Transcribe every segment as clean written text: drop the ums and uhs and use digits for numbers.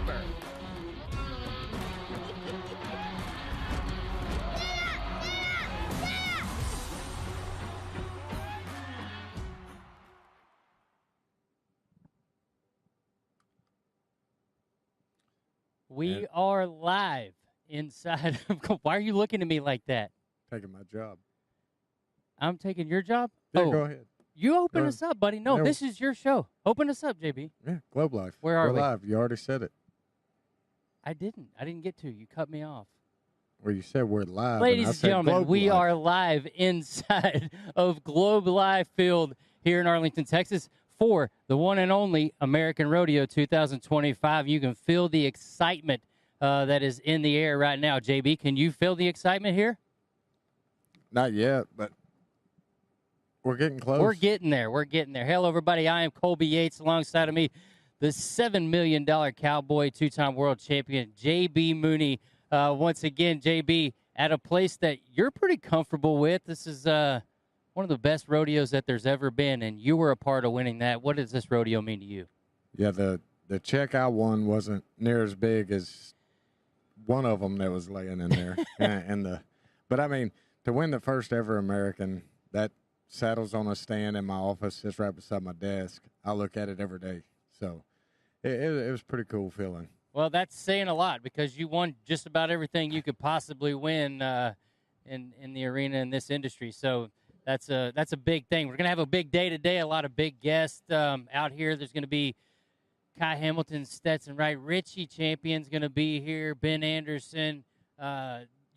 Pittsburgh. We are live inside of. Why are you looking at me like that? Taking my job. I'm taking your job? Yeah, go ahead. You open us up, buddy. No, this is your show. Open us up, JB. Yeah, Globe Life. Where are we? We're live. You already said it. I didn't get to. You cut me off. Well, you said we're live. Ladies and and gentlemen, Globe we Life. are live inside of Globe Life Field here in Arlington, Texas for the one and only American Rodeo 2025. You can feel the excitement that is in the air right now. JB, can you feel the excitement here? Not yet, but we're getting close. We're getting there. Hello, everybody. I am Colby Yates. Alongside of me, the $7 million Cowboy, two-time world champion, JB Mauney. Once again, JB, at a place that you're pretty comfortable with. This is one of the best rodeos that there's ever been, and you were a part of winning that. What does this rodeo mean to you? Yeah, the check I won wasn't near as big as one of them that was laying in there. But, I mean, to win the first ever American, that saddle's on a stand in my office. It's right beside my desk. I look at it every day. So it was a pretty cool feeling. Well, that's saying a lot because you won just about everything you could possibly win in the arena in this industry. So that's a big thing. We're going to have a big day today, a lot of big guests out here. There's going to be Kai Hamilton, Stetson Wright, Richie Champion's going to be here, Ben Anderson,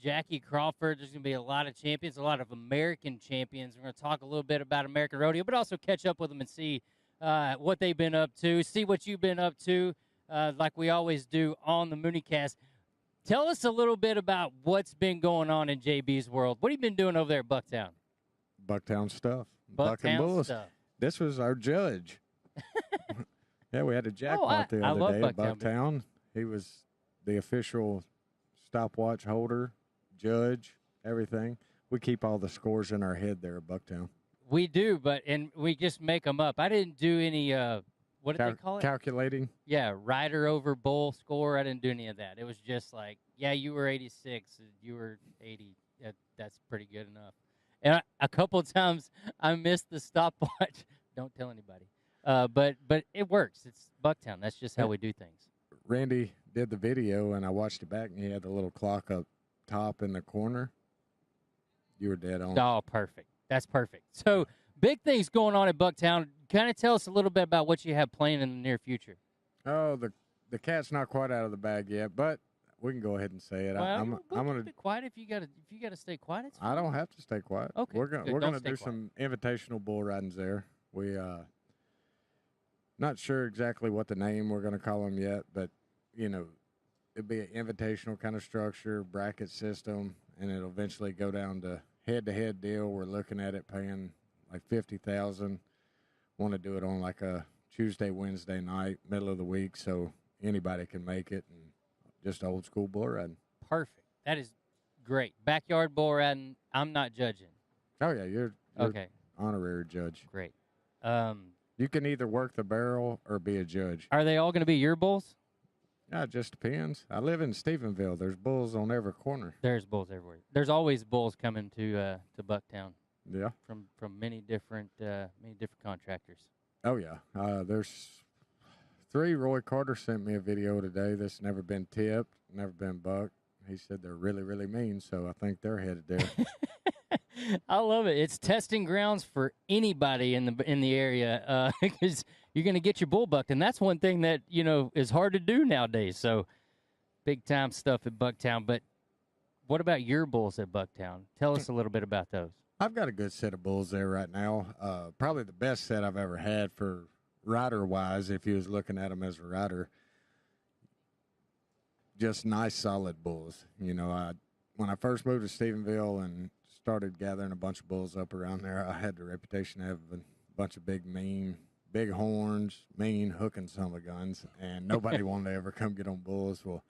Jackie Crawford. There's going to be a lot of champions, a lot of American champions. We're going to talk a little bit about American Rodeo, but also catch up with them and see what they've been up to, see what you've been up to, like we always do on the Mooneycast. Tell us a little bit about what's been going on in JB's world. What have you been doing over there at Bucktown? Bucktown stuff. Bucktown Bulls. stuff. This was our judge. Yeah, we had a jackpot the other day at Bucktown. He was the official stopwatch holder, judge, everything. We keep all the scores in our head there at Bucktown. We do, and we just make them up. I didn't do any, what did they call it? Calculating. Yeah, rider over bull score. I didn't do any of that. It was just like, yeah, you were 86, you were 80. That's pretty good enough. And a couple of times I missed the stopwatch. Don't tell anybody. But it works. It's Bucktown. That's just how we do things. Randy did the video, and I watched it back, and he had the little clock up top in the corner. You were dead on. Oh, perfect. That's perfect. So big things going on at Bucktown. Kind of tell us a little bit about what you have planned in the near future. Oh, the cat's not quite out of the bag yet, but we can go ahead and say it. Well, I'm gonna be quiet if you gotta stay quiet. It's fine. I don't have to stay quiet. Okay, we're gonna do some invitational bull ridings there. We not sure exactly what the name we're gonna call them yet, but it'd be an invitational kind of structure, bracket system, and it'll eventually go down to head-to-head deal. We're looking at it paying like $50,000. Want to do it on like a Tuesday, Wednesday night, middle of the week, so anybody can make it, and just old school bull riding. Perfect. That is great. Backyard bull riding. I'm not judging. Oh yeah, you're okay. Honorary judge. Great. You can either work the barrel or be a judge. Are they all going to be your bulls? Yeah, it just depends. I live in Stephenville. There's bulls on every corner. There's bulls everywhere. There's always bulls coming to Bucktown. Yeah. From many different contractors. Oh yeah. There's 3. Roy Carter sent me a video today that's never been tipped, never been bucked. He said they're really, really mean, so I think they're headed there. I love it. It's testing grounds for anybody in the area because you're going to get your bull bucked, and that's one thing that is hard to do nowadays. So, big time stuff at Bucktown. But what about your bulls at Bucktown? Tell us a little bit about those. I've got a good set of bulls there right now. Probably the best set I've ever had for rider-wise, if you was looking at them as a rider. Just nice, solid bulls. When I first moved to Stephenville and started gathering a bunch of bulls up around there, I had the reputation of having a bunch of big horns, mean, hooking some of the guns, and nobody wanted to ever come get on bulls. Well,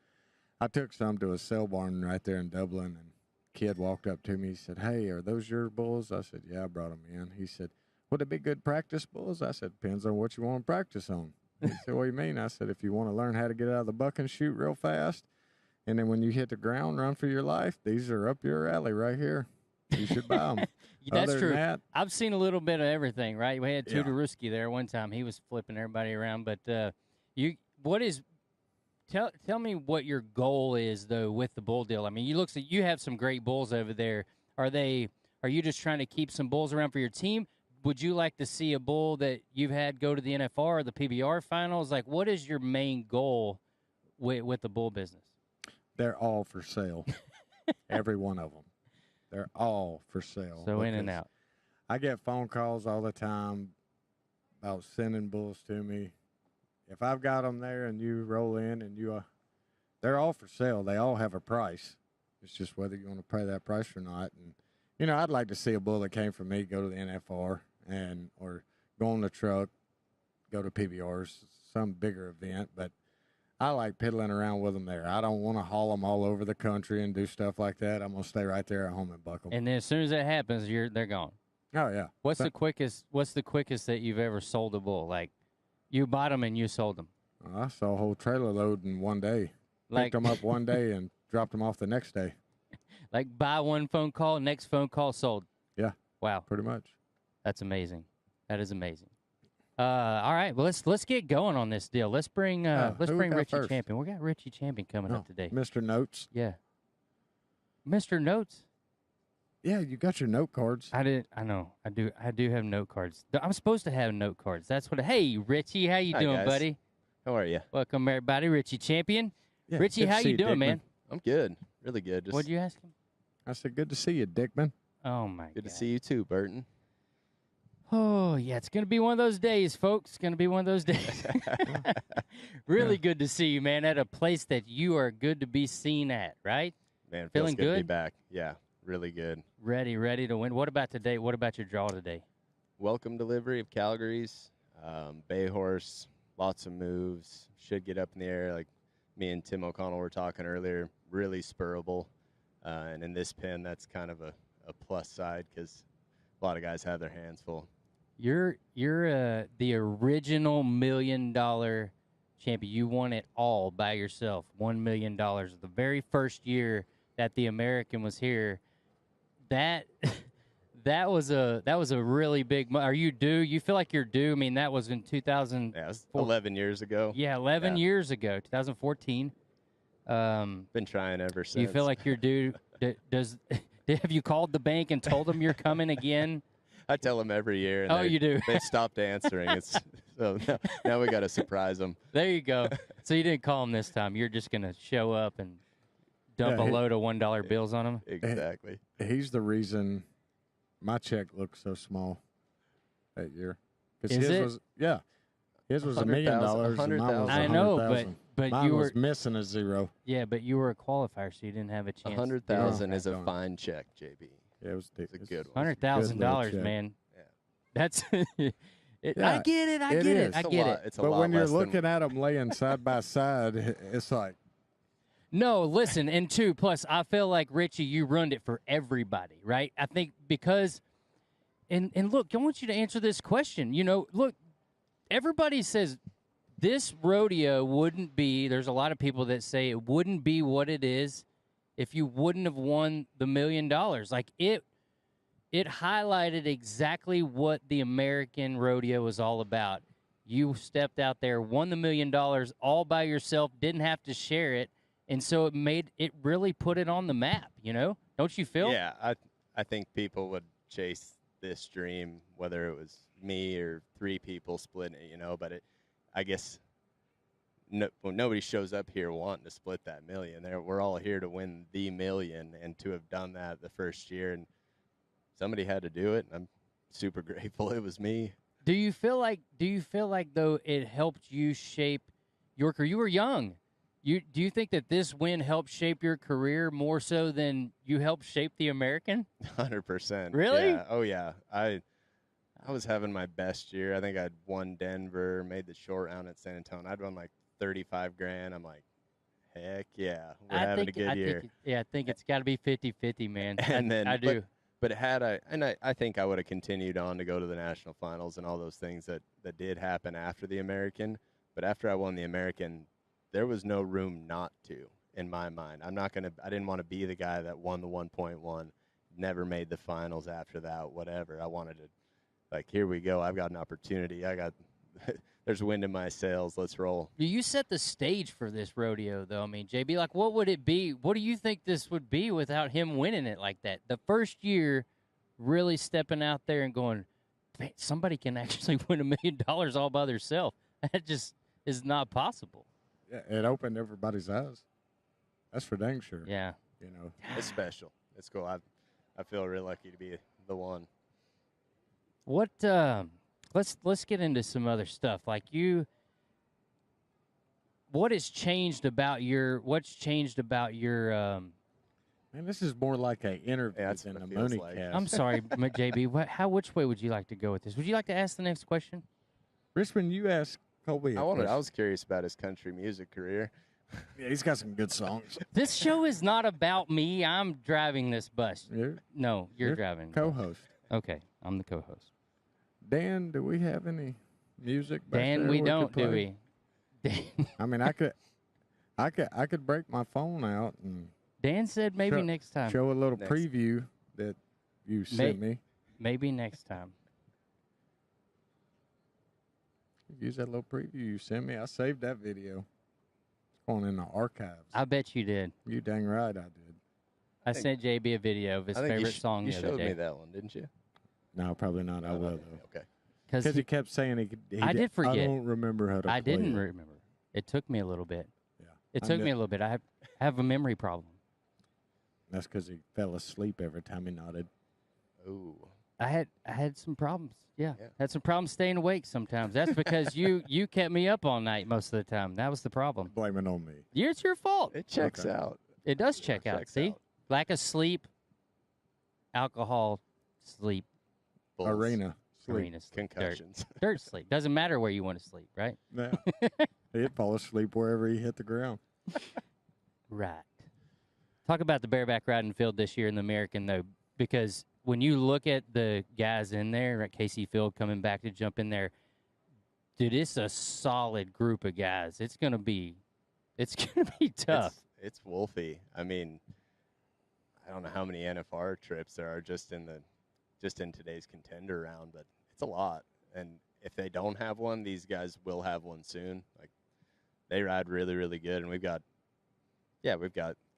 I took some to a sale barn right there in Dublin, and a kid walked up to me. He said, "Hey, are those your bulls?" I said, "Yeah, I brought them in." He said, "Would they be good practice bulls?" I said, "Depends on what you want to practice on." He said, what do you mean? I said, if you want to learn how to get out of the buck and shoot real fast, and then when you hit the ground, run for your life, these are up your alley right here. You should buy them. That's Other true. than that, I've seen a little bit of everything, right? We had Tudoruski there one time. He was flipping everybody around. But tell me what your goal is, though, with the bull deal. I mean, you have some great bulls over there. Are you just trying to keep some bulls around for your team? Would you like to see a bull that you've had go to the NFR or the PBR finals? Like, what is your main goal with the bull business? they're all for sale. Every one of them. They're all for sale. So in and out. I get phone calls all the time about sending bulls to me. If I've got them there and you roll in and they're all for sale. They all have a price. It's just whether you want to pay that price or not. And, I'd like to see a bull that came from me go to the NFR or go on the truck, go to PBRs, some bigger event. But I like piddling around with them there. I don't want to haul them all over the country and do stuff like that. I'm going to stay right there at home and buck them. And then as soon as that happens, they're gone. Oh, yeah. What's the quickest that you've ever sold a bull? Like, you bought them and you sold them. I saw a whole trailer load in one day. Picked them up one day and dropped them off the next day. Like, buy one phone call, next phone call sold. Yeah. Wow. Pretty much. That's amazing. That is amazing. All right. Well, let's get going on this deal. Let's bring Richie first? Champion. We got Richie Champion coming up today. Mr. Notes. Yeah. Mr. Notes. Yeah, you got your note cards. I know. I do have note cards. I'm supposed to have note cards. That's what. Hey, Richie, how you doing, guys. buddy? How are you? Welcome, everybody. Richie Champion. Yeah, Richie, how you doing, man? I'm good. Really good. What'd you ask him? I said, good to see you, Dickman. Oh, my God. Good to see you too, Burton. Oh, yeah, it's going to be one of those days, folks. It's going to be one of those days. Really good to see you, man, at a place that you are good to be seen at, right? Man, Feeling feels good to be good? back. Yeah, really good. Ready to win. What about today? What about your draw today? Welcome delivery of Calgary's. Bay horse, lots of moves. Should get up in the air like me and Tim O'Connell were talking earlier. Really spurable. And in this pen, that's kind of a plus side because a lot of guys have their hands full. You're the original $1 million champion. You won it all by yourself. $1 million. The very first year that the American was here. That was a really big. Are you due? You feel like you're due? I mean, that was in 2000. Yeah, it was 11 years ago. Yeah, 11 years ago, 2014. Been trying ever since. You feel like you're due? Have you called the bank and told them you're coming again? I tell them every year. And you do? They stopped answering. So now we got to surprise them. There you go. So you didn't call them this time. You're just going to show up and dump a load of $1 bills on them? Exactly. He's the reason my check looked so small that year. Is it? His was $1 million. and mine was I know, but mine you were was missing a zero. Yeah, but you were a qualifier, so you didn't have a chance. 100,000 is a fine check, JB. Yeah, it was It's a good one. $100,000, man. Yeah. That's. I Yeah, get it. I it get is. it. I It's a get lot. it. It's a But lot when you're less than- looking at them laying side by side, it's like, No, listen, and two, plus I feel like, Richie, you ruined it for everybody, right? I think because, and look, I want you to answer this question. Look, everybody says this rodeo wouldn't be, there's a lot of people that say it wouldn't be what it is if you wouldn't have won the $1 million. Like, it highlighted exactly what the American rodeo was all about. You stepped out there, won the $1 million all by yourself, didn't have to share it. And so it really put it on the map, Don't you feel? Yeah, I think people would chase this dream, whether it was me or three people splitting it, but I guess nobody shows up here wanting to split that $1 million. We're all here to win the $1 million, and to have done that the first year, and somebody had to do it, and I'm super grateful it was me. Do you feel like though it helped you shape your career? You were young. Do you think that this win helped shape your career more so than you helped shape the American? 100%. Really? Yeah. Oh yeah. I was having my best year. I think I'd won Denver, made the short round at San Antonio. I'd won like $35,000. I'm like, heck yeah, we're having a good year. I think it's got to be 50-50, man. And I do. But I think I would have continued on to go to the national finals and all those things that did happen after the American. But after I won the American, there was no room not to in my mind. I didn't want to be the guy that won the 1.1, never made the finals after that, whatever. I wanted to, like, here we go. I've got an opportunity. There's wind in my sails. Let's roll. You set the stage for this rodeo, though. I mean, JB, like, what would it be? What do you think this would be without him winning it like that? The first year, really stepping out there and going, man, somebody can actually win $1 million all by themselves. That just is not possible. Yeah, it opened everybody's eyes. That's for dang sure. Yeah. You know, It's special. It's cool. I feel real lucky to be the one. What? Let's get into some other stuff. Like what has changed about your? What's changed about your? man, this is more like an interview Yeah, that's than what a it feels Mauney like. cast. I'm sorry, JB. Which way would you like to go with this? Would you like to ask the next question? Richmond, you asked Colby. I was curious about his country music career. Yeah, he's got some good songs. This show is not about me. I'm driving this bus. You're No, you're driving. co-host. Okay, I'm the co-host. Dan, do we have any music? Back Dan, there we could don't, do play? we? Dan, I mean, I could break my phone out and Dan said maybe Show- next time. show a little Next. preview that you sent me. Maybe next time. Use that little preview you sent me. I saved that video. It's going in the archives. I bet you did. You dang right I did. I sent JB a video of his I think favorite song you the other showed day. me that one, didn't you? No, probably not. I will, though. Okay. Because Because he kept saying I did forget. I don't remember how to I play didn't it. remember. It took me a little bit. Yeah. It I took kn- me a little bit. I have a memory problem. That's because he fell asleep every time he nodded. Ooh. I had some problems. Yeah. Yeah. Had some problems staying awake sometimes. That's because you kept me up all night most of the time. That was the problem. Blame it on me. It's your fault. It checks Okay. out. It does check out. Checks See? out. Lack of sleep, alcohol, sleep, Bulls, Arena. Sleep. arena sleep, concussions. dirt sleep. Doesn't matter where you want to sleep, right? Yeah. He'd fall asleep wherever he hit the ground. Right. Talk about the bareback riding field this year in the American, though, because when you look at the guys in there, at Casey Field coming back to jump in there, dude, it's a solid group of guys. It's gonna be tough. It's wolfy. I mean, I don't know how many NFR trips there are just in today's contender round, but it's a lot. And if they don't have one, these guys will have one soon. Like, they ride really, really good, and we've got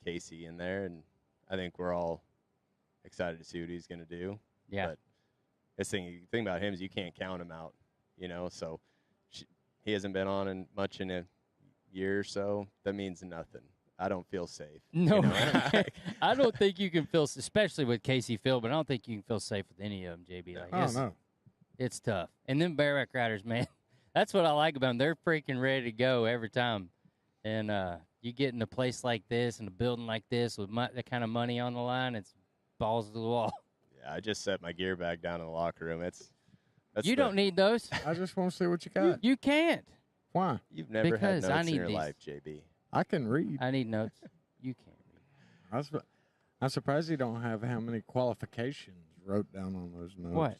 Casey in there, and I think we're all excited to see what he's going to do. Yeah. But the thing about him is you can't count him out, so he hasn't been on much in a year or so. That means nothing. I don't feel safe. No, I don't think you can feel, especially with Casey Field, but I don't think you can feel safe with any of them, JB. Like, Oh, no. It's tough. And then bareback riders, man, that's what I like about them. They're freaking ready to go every time. And you get in a place like this and a building like this with that kind of money on the line, it's balls to the wall. Yeah, I just set my gear bag down in the locker room. You don't need those. I just want to see what you got. You can't. Why? You've never Because had I notes in need your these. life, JB. I can read. I need notes. You can't read. I'm surprised you don't have how many qualifications wrote down on those notes. What?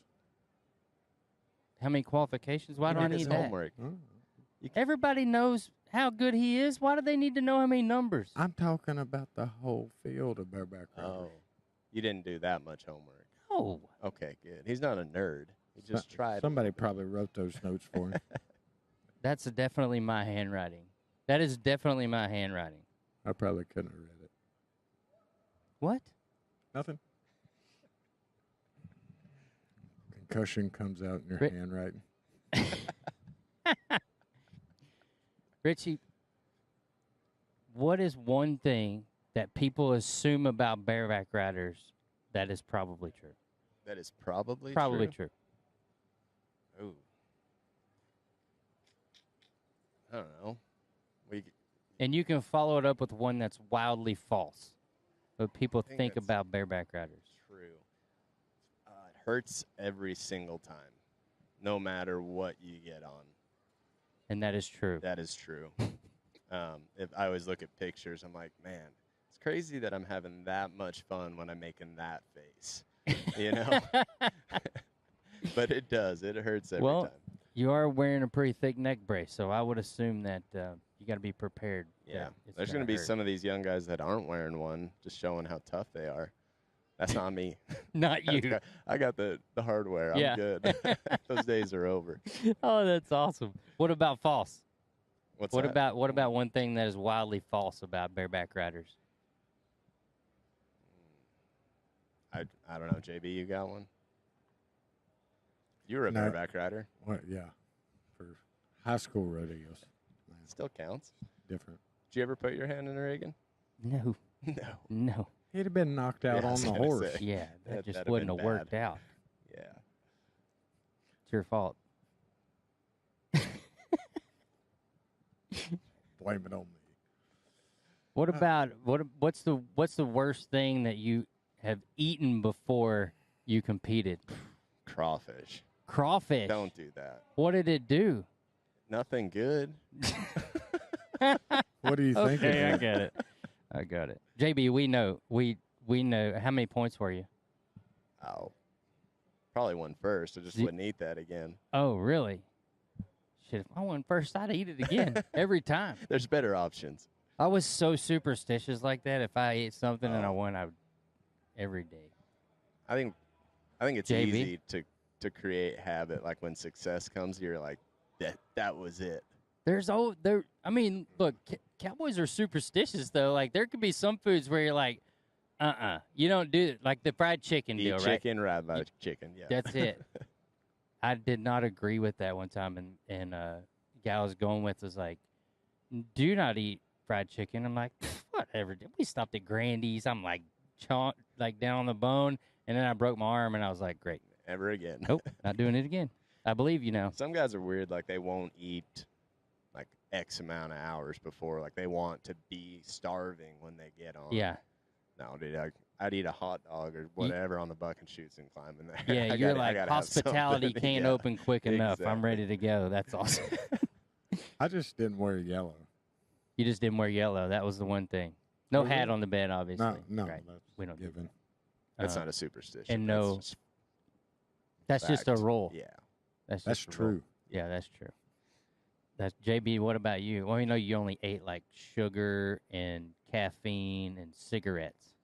How many qualifications? Why do I Read his need that? homework. Oh. Everybody knows how good he is. Why do they need to know how many numbers? I'm talking about the whole field of bareback riders. Oh, you didn't do that much homework. No. Okay, good. He's not a nerd. He just tried. Somebody probably wrote those notes for him. That's definitely my handwriting. That is definitely my handwriting. I probably couldn't have read it. What? Nothing. Concussion comes out in your Ri- handwriting. Richie, what is one thing that people assume about bareback riders that is probably true? That is probably True. Ooh. I don't know. And you can follow it up with one that's wildly false. What people think think that's- about bareback riders. True. It hurts every single time, no matter what you get on. And that is true. That is true. If I always look at pictures, I'm like, man, it's crazy that I'm having that much fun when I'm making that face, But it does. It hurts every time. You are wearing a pretty thick neck brace, so I would assume that you got to be prepared. Yeah. There's going to be some of these young guys that aren't wearing one, just showing how tough they are. That's not me. Not you. I got the hardware. Yeah. I'm good. Those days are over. Oh, that's awesome. What about false? What that? about one thing that is wildly false about bareback riders? I don't know, JB, you got one? You were a bareback rider. What? Yeah, for high school rodeos. Still counts. Different. Did you ever put your hand in a rigging? No. No. He'd have been knocked out on the horse. Yeah, that just wouldn't have worked out. Yeah. It's your fault. Blame it on me. What about what's the worst thing that you have eaten before you competed? Crawfish. Crawfish. Don't do that. What did it do? Nothing good. What do you think? Okay, I got it. JB, we know. How many points were you? Oh, probably won first. I just wouldn't eat that again. Oh, really? Shit, if I won first, I'd eat it again every time. There's better options. I was so superstitious like that. If I ate something and I won, I would every day. I think it's JB? easy to create habit. Like when success comes, you're like, that was it. I mean, look, cowboys are superstitious though. Like there could be some foods where you're like, you don't do it. Like the fried chicken Eat deal, chicken, ride by chicken. Yeah, that's it. I did not agree with that one time, and guy I was going with was like, do not eat fried chicken. I'm like, whatever. We stopped at Grandy's. I'm like, down on the bone, and then I broke my arm, and I was like, great. Ever again. Nope, not doing it again. I believe you now. Some guys are weird. Like they won't eat like X amount of hours before. Like they want to be starving when they get on. Yeah. No, dude. I'd eat a hot dog or whatever on the buck and shoots and climb in there. Yeah, you're like, hospitality can't open quick enough. I'm ready to go. That's awesome. I just didn't wear yellow. You just didn't wear yellow. That was the one thing. No hat on the bed, obviously. No, right. that's we don't given. That's not a superstition. And no, that's just a rule. Yeah, that's true. Yeah, that's true. That's JB. What about you? Well, we know you only ate like sugar and caffeine and cigarettes,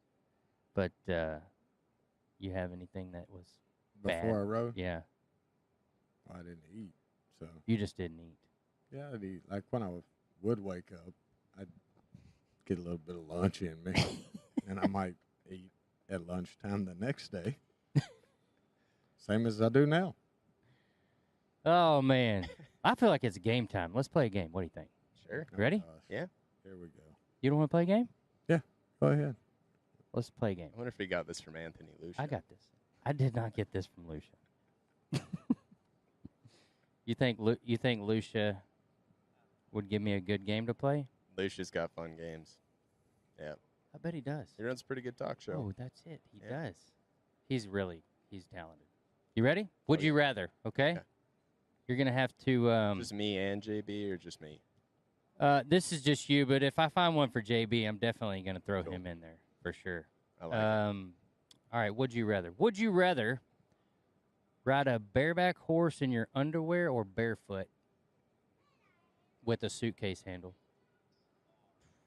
but you have anything that was bad? Before I rode? Yeah. I didn't eat, so. You just didn't eat. Yeah, I'd eat. Like when I would wake up, I'd get a little bit of lunch in me, and I might eat at lunchtime the next day. Same as I do now. Oh, man. I feel like it's game time. Let's play a game. What do you think? Sure. Ready? Yeah. Here we go. You don't want to play a game? Yeah, go ahead. Let's play a game. I wonder if we got this from Anthony Lucia. I got this. I did not get this from Lucia. You think Lucia would give me a good game to play? Lucia's got fun games. Yeah. I bet he does. He runs a pretty good talk show. Oh, that's it. He does. He's talented. You ready? Would you rather? Okay. Yeah. You're gonna have to. Just me and JB, or just me? This is just you, but if I find one for JB, I'm definitely gonna throw him in there for sure. I like it. All right. Would you rather? Would you rather ride a bareback horse in your underwear or barefoot with a suitcase handle,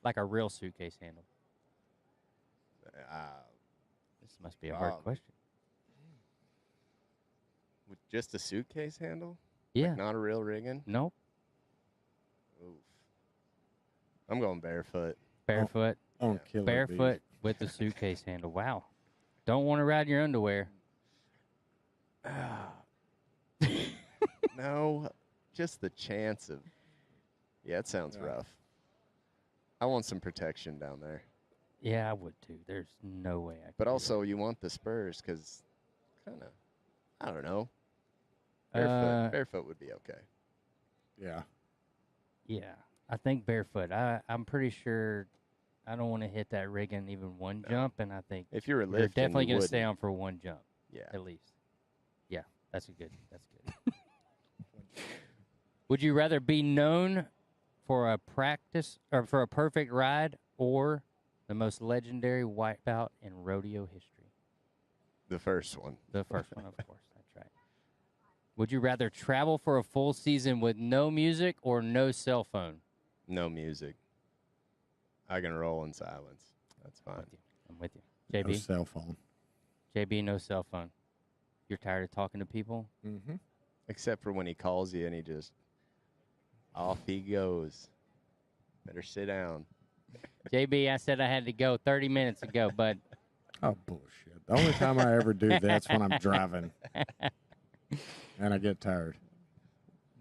like a real suitcase handle? This must be a hard question. With just a suitcase handle? Yeah. Like not a real rigging? Nope. Oof. I'm going barefoot. Barefoot. On Killer Barefoot with the suitcase handle. Wow. Don't want to ride in your underwear. No, just the chance of. Yeah, it sounds rough. I want some protection down there. Yeah, I would too. There's no way I could. But also, you want the spurs because, kind of, I don't know. Barefoot would be okay. Yeah. Yeah, I think barefoot. I'm pretty sure I don't want to hit that rigging even one jump, and I think if you're you're definitely going to stay on for one jump. Yeah, at least. Yeah, that's good. Would you rather be known for a perfect ride, or the most legendary wipeout in rodeo history? The first one. The first one, of course. That's right. Would you rather travel for a full season with no music or no cell phone? No music. I can roll in silence. That's fine. I'm with you. JB? No cell phone. JB, no cell phone. You're tired of talking to people? Mm-hmm. Except for when he calls you and he just off he goes. Better sit down. JB, I said I had to go 30 minutes ago, but Oh, bullshit. The only time I ever do that's when I'm driving. And I get tired.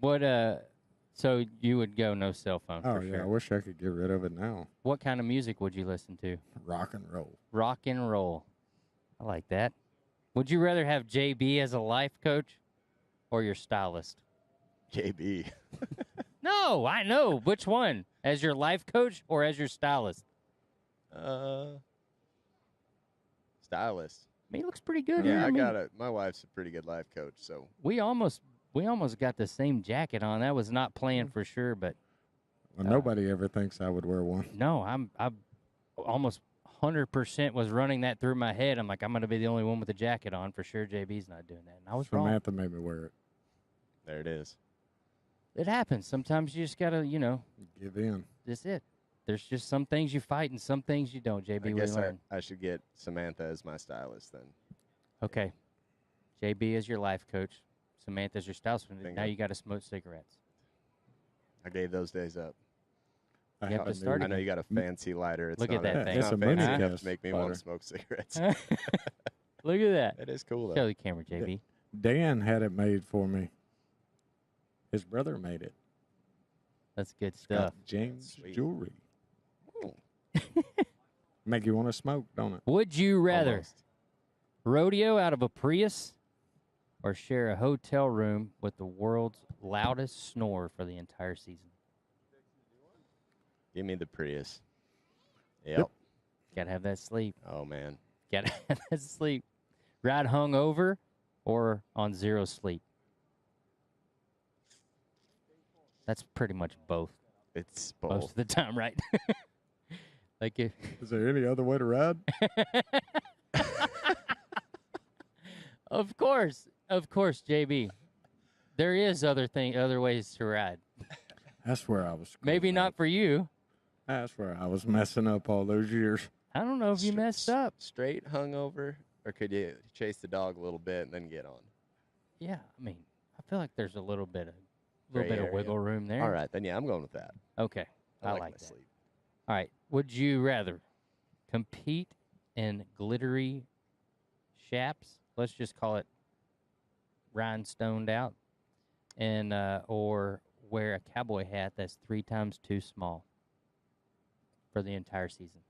what so you would go no cell phone Oh, for yeah. sure. I wish I could get rid of it now. What kind of music would you listen to? Rock and roll. Rock and roll. I like that. Would you rather have JB as a life coach or your stylist? JB. No, I know. Which one? As your life coach or as your stylist? Stylist. I mean, he looks pretty good. Yeah, here. I mean, got it. My wife's a pretty good life coach, so We almost got the same jacket on. That was not planned for sure, but Well, nobody ever thinks I would wear one. no, I almost 100% was running that through my head. I'm like, I'm going to be the only one with the jacket on for sure. JB's not doing that. And I was wrong. Samantha made me wear it. there it is. It happens. Sometimes you just got to, Give in. that's it. There's just some things you fight and some things you don't, JB. I We guess learn. I should get Samantha as my stylist then. Okay. JB is your life coach. Samantha's your stylist. Now Bingo. you got to smoke cigarettes. I gave those days up. I You have to start I again. know you got a fancy lighter. It's Look at not that thing. It's It's not a fancy Mooney enough gas to make me want lighter. to smoke cigarettes. Look at that. It is cool Show though. the camera, JB. Dan had it made for me. His brother made it. That's good It's got stuff. James Sweet. jewelry. Ooh, Make you want to smoke, don't it? Would you rather almost. rodeo out of a Prius or share a hotel room with the world's loudest snore for the entire season? Give me the Prius. Yep. Yep. Gotta have that sleep. Oh man. Gotta have that sleep. Ride hung over or on zero sleep. That's pretty much both It's most both. of the time, right? Like if Is there any other way to ride? Of course, JB. There is other ways to ride. That's where I was. Maybe screwing not up. for you. That's where I was messing up all those years. I don't know if you messed up. Straight hungover, or could you chase the dog a little bit and then get on? Yeah, I mean, I feel like there's a little bit of Gray area. wiggle room there. All right, then yeah, I'm going with that. Okay, I like like my that. sleep. All right, would you rather compete in glittery chaps? Let's just call it rhinestoned out, and or wear a cowboy hat that's 3 times too small for the entire season.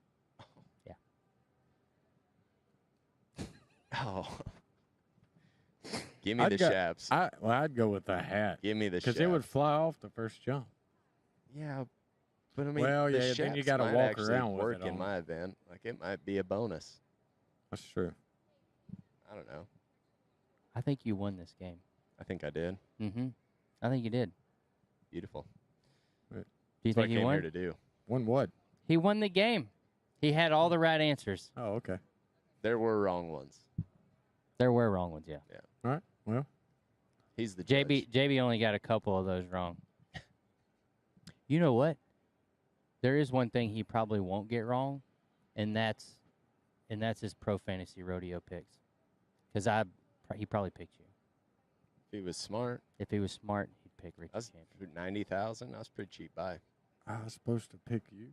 Oh. Give me the chaps. I'd go with the hat Give me the chaps. because it would fly off the first jump. Yeah, but I mean, Well, the yeah, then you chaps gotta might walk actually around with work it in on. my event. Like it might be a bonus. That's true. I don't know. I think you won this game. I think I did. Mm-hmm. I think you did. Beautiful. Do you That's what I think he came won? here to do. One what? He won the game. He had all the right answers. Oh, okay. There were wrong ones. There were wrong ones, yeah. All right. Well, He's the judge. JB only got a couple of those wrong. You know what? There is one thing he probably won't get wrong, and that's his pro fantasy rodeo picks. Because he probably picked you. If he was smart, If he was smart, he'd pick Richie that's Champion. 90,000. That's pretty cheap buy. I was supposed to pick you.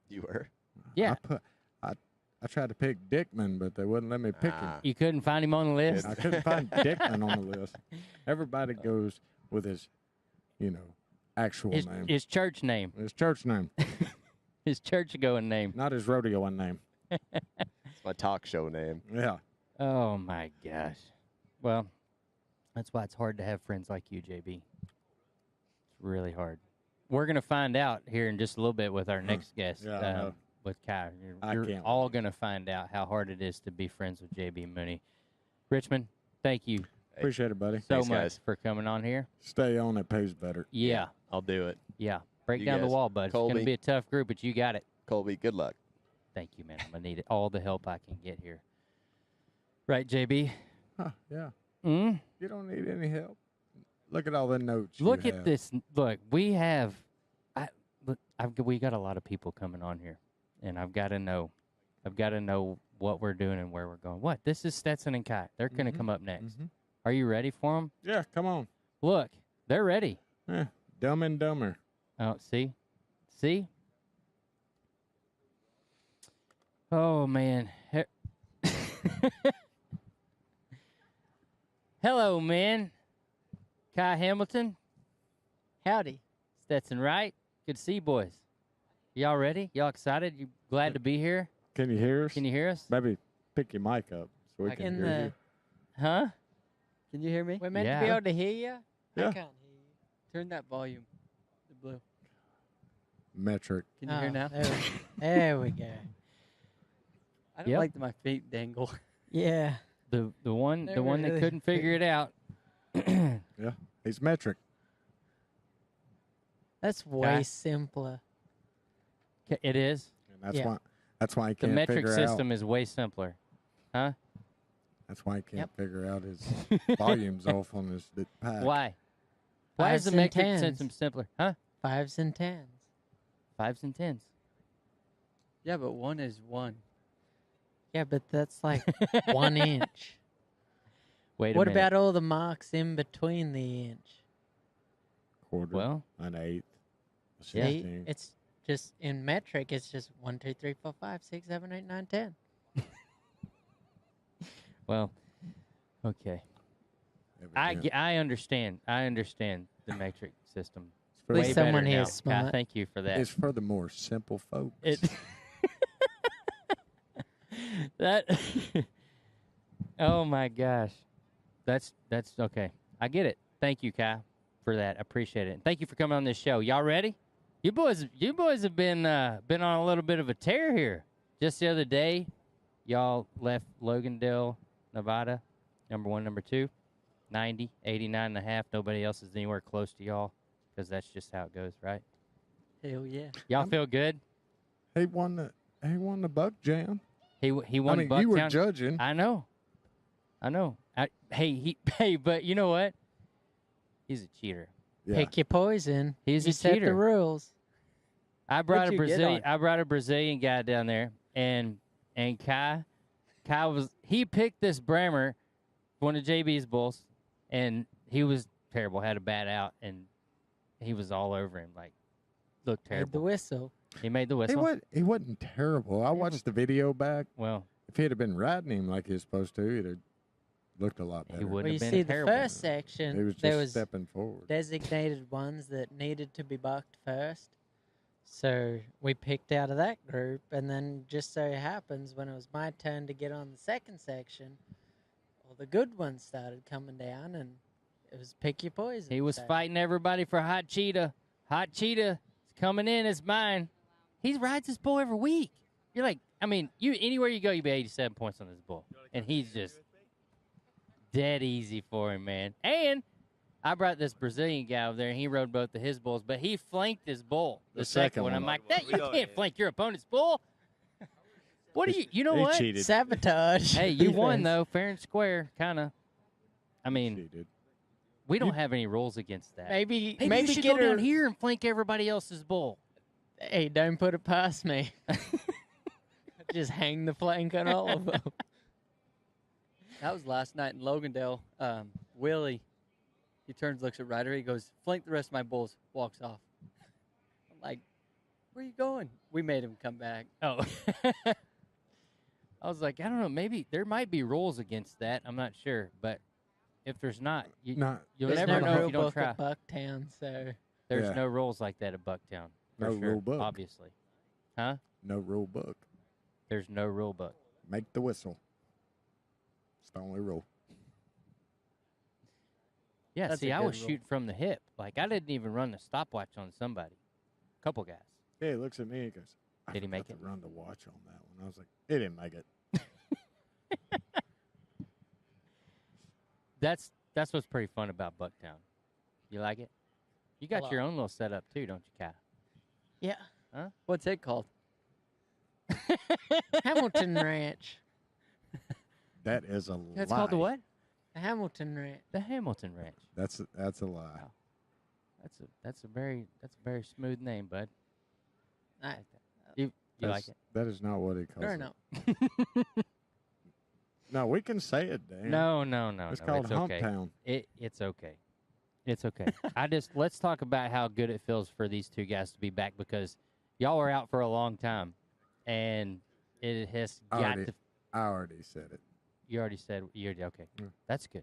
You were. Yeah. I tried to pick Dickman, but they wouldn't let me pick him. Ah. You couldn't find him on the list. I couldn't find Dickman on the list. Everybody goes with his, actual name. His church name. His church name, His church going name. not his rodeo name. It's my talk show name. Yeah. Oh, my gosh. Well, that's why it's hard to have friends like you, JB. It's really hard. We're going to find out here in just a little bit with our next guest, Yeah, I know. with Kai. I You're can't all wait. going to find out how hard it is to be friends with JB Mooney. Richmond, thank you Appreciate it, buddy. so Thanks, much guys. for coming on here. Stay on. It pays better. Yeah. I'll do it. Yeah. Break You down the guys. wall, bud. It's going Colby. to be a tough group, but you got it. Colby, good luck. Thank you, man. I'm going to need all the help I can get here. Right, JB? Huh, yeah. Mm? You don't need any help. Look at all the notes. Look you at have. this. Look, we have. We got a lot of people coming on here, and I've got to know. I've got to know what we're doing and where we're going. What? This is Stetson and Kai. They're going to come up next. Are you ready for them? Yeah, come on. Look, they're ready. Dumb and Dumber. Oh, see? Oh, man. Hello, man. Kai Hamilton. Howdy. Stetson Wright. Good to see you, boys. Y'all ready? Y'all excited? You glad to be here? Can you hear us? Can you hear us? Maybe pick your mic up so we can hear you. Huh? Can you hear me? We're meant Yeah. to be able to hear you. Yeah. I can't hear you. Turn that volume. The blue. Metric. Can you hear now? There we go. I don't Yep. like that my feet dangle. Yeah. The one They the one that really- couldn't figure it out. Yeah, he's metric. That's way simpler. It is. And that's Yeah. why. That's why he The can't metric figure system is way simpler. Huh? That's why he can't Yep. figure out his volumes off on his pack. Why? Why is Fives the and metric tens. system simpler? Huh? 5s and 10s. 5s and 10s. Yeah, but one is one. Yeah, but that's like 1 inch. Wait a What minute. about all the marks in between the inch? Quarter. Well, an eighth. A Yeah. See, 16th. it's just in metric. It's just 1, 2, 3, 4, 5, 6, 7, 8, 9, 10. well, okay. Evident. I understand. I understand the metric system. It's for At least the- someone better here now. is smart. God, thank you for that. It's for the more simple folks. It that oh my gosh, that's okay. I get it. Thank you, Kai, for that. I appreciate it. And thank you for coming on this show. Y'all ready? You boys have been on a little bit of a tear here. Just the other day, y'all left Logandale, Nevada, number 1, number 2, 90, 89.5. Nobody else is anywhere close to y'all because that's just how it goes, right? Hell yeah. Y'all feel good? He won the Buck Jam. He won I mean, you were Bucktown. judging. I know. But you know what? He's a cheater. Yeah. Pick your poison. He's you a set cheater. the rules. I brought What'd a you get Brazilian. on? I brought a Brazilian guy down there, and Kai he picked this Brammer, one of JB's bulls, and he was terrible. Had a bad out, and he was all over him. Like, looked Made the terrible. whistle. He made the whistle. He wasn't terrible. I watched the video back. Well, If he'd have been riding him like he was supposed to, he'd have looked a lot better. he Well, wouldn't you have see, been the terrible. first section, He was there just was stepping forward. designated ones that needed to be bucked first. So we picked out of that group, and then just so happens when it was my turn to get on the second section, all the good ones started coming down, and it was pick your poison. He was So fighting everybody for Hot Cheetah. Hot Cheetah is coming in. It's mine. He rides this bull every week. You're like, I mean, anywhere you go, you be 87 points on this bull, and he's just dead easy for him, man. And I brought this Brazilian guy over there, and he rode both of his bulls, but he flanked his bull. The second one, I'm like, you can't flank your opponent's bull. What do you know He what? cheated. sabotage. Hey, you won defense. though, fair and square, kind of. I mean, Cheated. we don't have any rules against that. Maybe Maybe you should get go down her- here and flank everybody else's bull. Hey, don't put it past me. Just hang the flank on all of them. That was last night in Logandale. Willie, he turns, looks at Ryder. He goes, flank the rest of my bulls, walks off. I'm like, where are you going? We made him come back. Oh. I was like, I don't know. Maybe there might be rules against that. I'm not sure. But if there's not, you'll There's never no know if rule you don't book try. at Bucktown, so There's Yeah. no rules like that at Bucktown. For No sure, rule book. obviously. Huh? No rule book. There's no rule book. Make the whistle. It's the only rule. Yeah, That's see, a I good was rule. shooting from the hip. Like, I didn't even run the stopwatch on somebody. A couple guys. Yeah, he looks at me and goes, I Did he make forgot it? to run the watch on that one. I was like, he didn't make it. That's what's pretty fun about Bucktown. You like it? You got lot. your own little setup, too, don't you, Kai? yeah. What's it called? Hamilton Ranch. That is a lie. That's called the what? The Hamilton Ranch. The Hamilton Ranch. That's a lie. Wow. That's a very smooth name, bud. I like that. You like it? That is not what he calls Sure, it. no. No, we can say it, Dan. No. It's called Hump okay. Town. It's okay. It's okay. Let's talk about how good it feels for these two guys to be back, because y'all were out for a long time, and it has got to. I already said it. You already said you already okay. Yeah. That's good.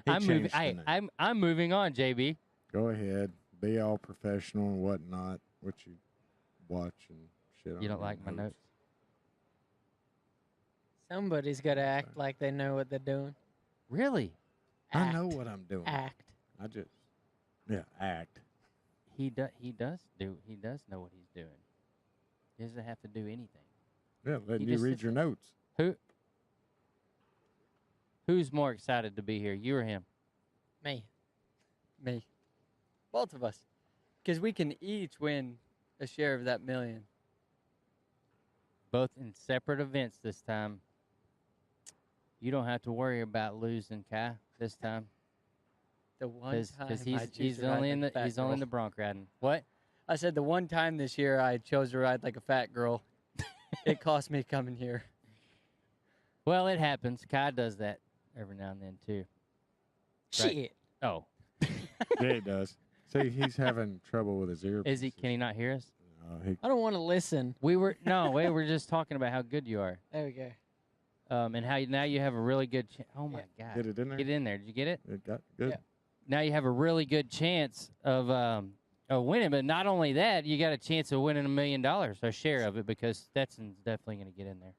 He I'm moving. changed the name. I'm moving on, JB. Go ahead. Be all professional and whatnot. What you watch and shit. You don't on like my notes? Somebody's got to act like they know what they're doing. Really? I know what I'm doing. Act. Act. He does know what he's doing. He doesn't have to do anything. Yeah, letting you just read sits your there. notes. Who's more excited to be here, you or him? Me. Me. Both of us. Because we can each win a share of that $1 million. Both in separate events this time. You don't have to worry about losing, Kai, this time. The one time Because I choose he's to ride only like a fat he's only in girl. the bronc riding. What? I said the one time this year I chose to ride like a fat girl. It cost me coming here. Well, it happens. Kai does that every now and then too. Right. Shit. Oh, Yeah, he does. See, he's having trouble with his ear. is he? Can he not hear us? I don't want to listen. We were just talking about how good you are, There we go. and how now you have a really good. Oh my God! Get it in there? Get in there. Did you get it? It got good. Yeah. Now you have a really good chance of winning. But not only that, you got a chance of winning $1 million, a share of it, because Stetson's definitely going to get in there.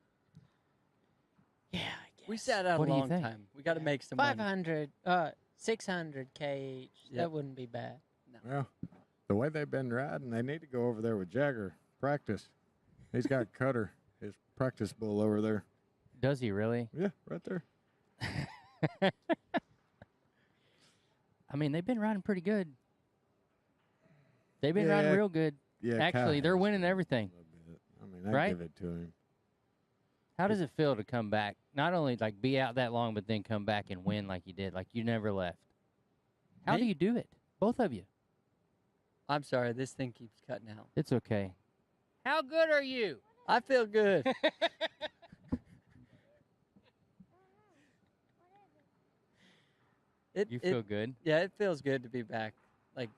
Yeah, I guess. We sat out What a do you long think? time. We got to make some money. 500, 600K each. Yep. That wouldn't be bad. Well, the way they've been riding, they need to go over there with Jagger. Practice. He's got Cutter, his practice bull over there. Does he really? Yeah, right there. I mean, they've been riding pretty good. They've been Yeah. riding real good. Yeah, Actually, Kai they're has winning a everything. little bit. I mean, I Right? give it to him. How does it feel to come back? Not only like be out that long, but then come back and win like you did, like you never left. How Me? do you do it? Both of you. I'm sorry, this thing keeps cutting out. It's okay. How good are you? I feel good. You feel good? Yeah, it feels good to be back. Like,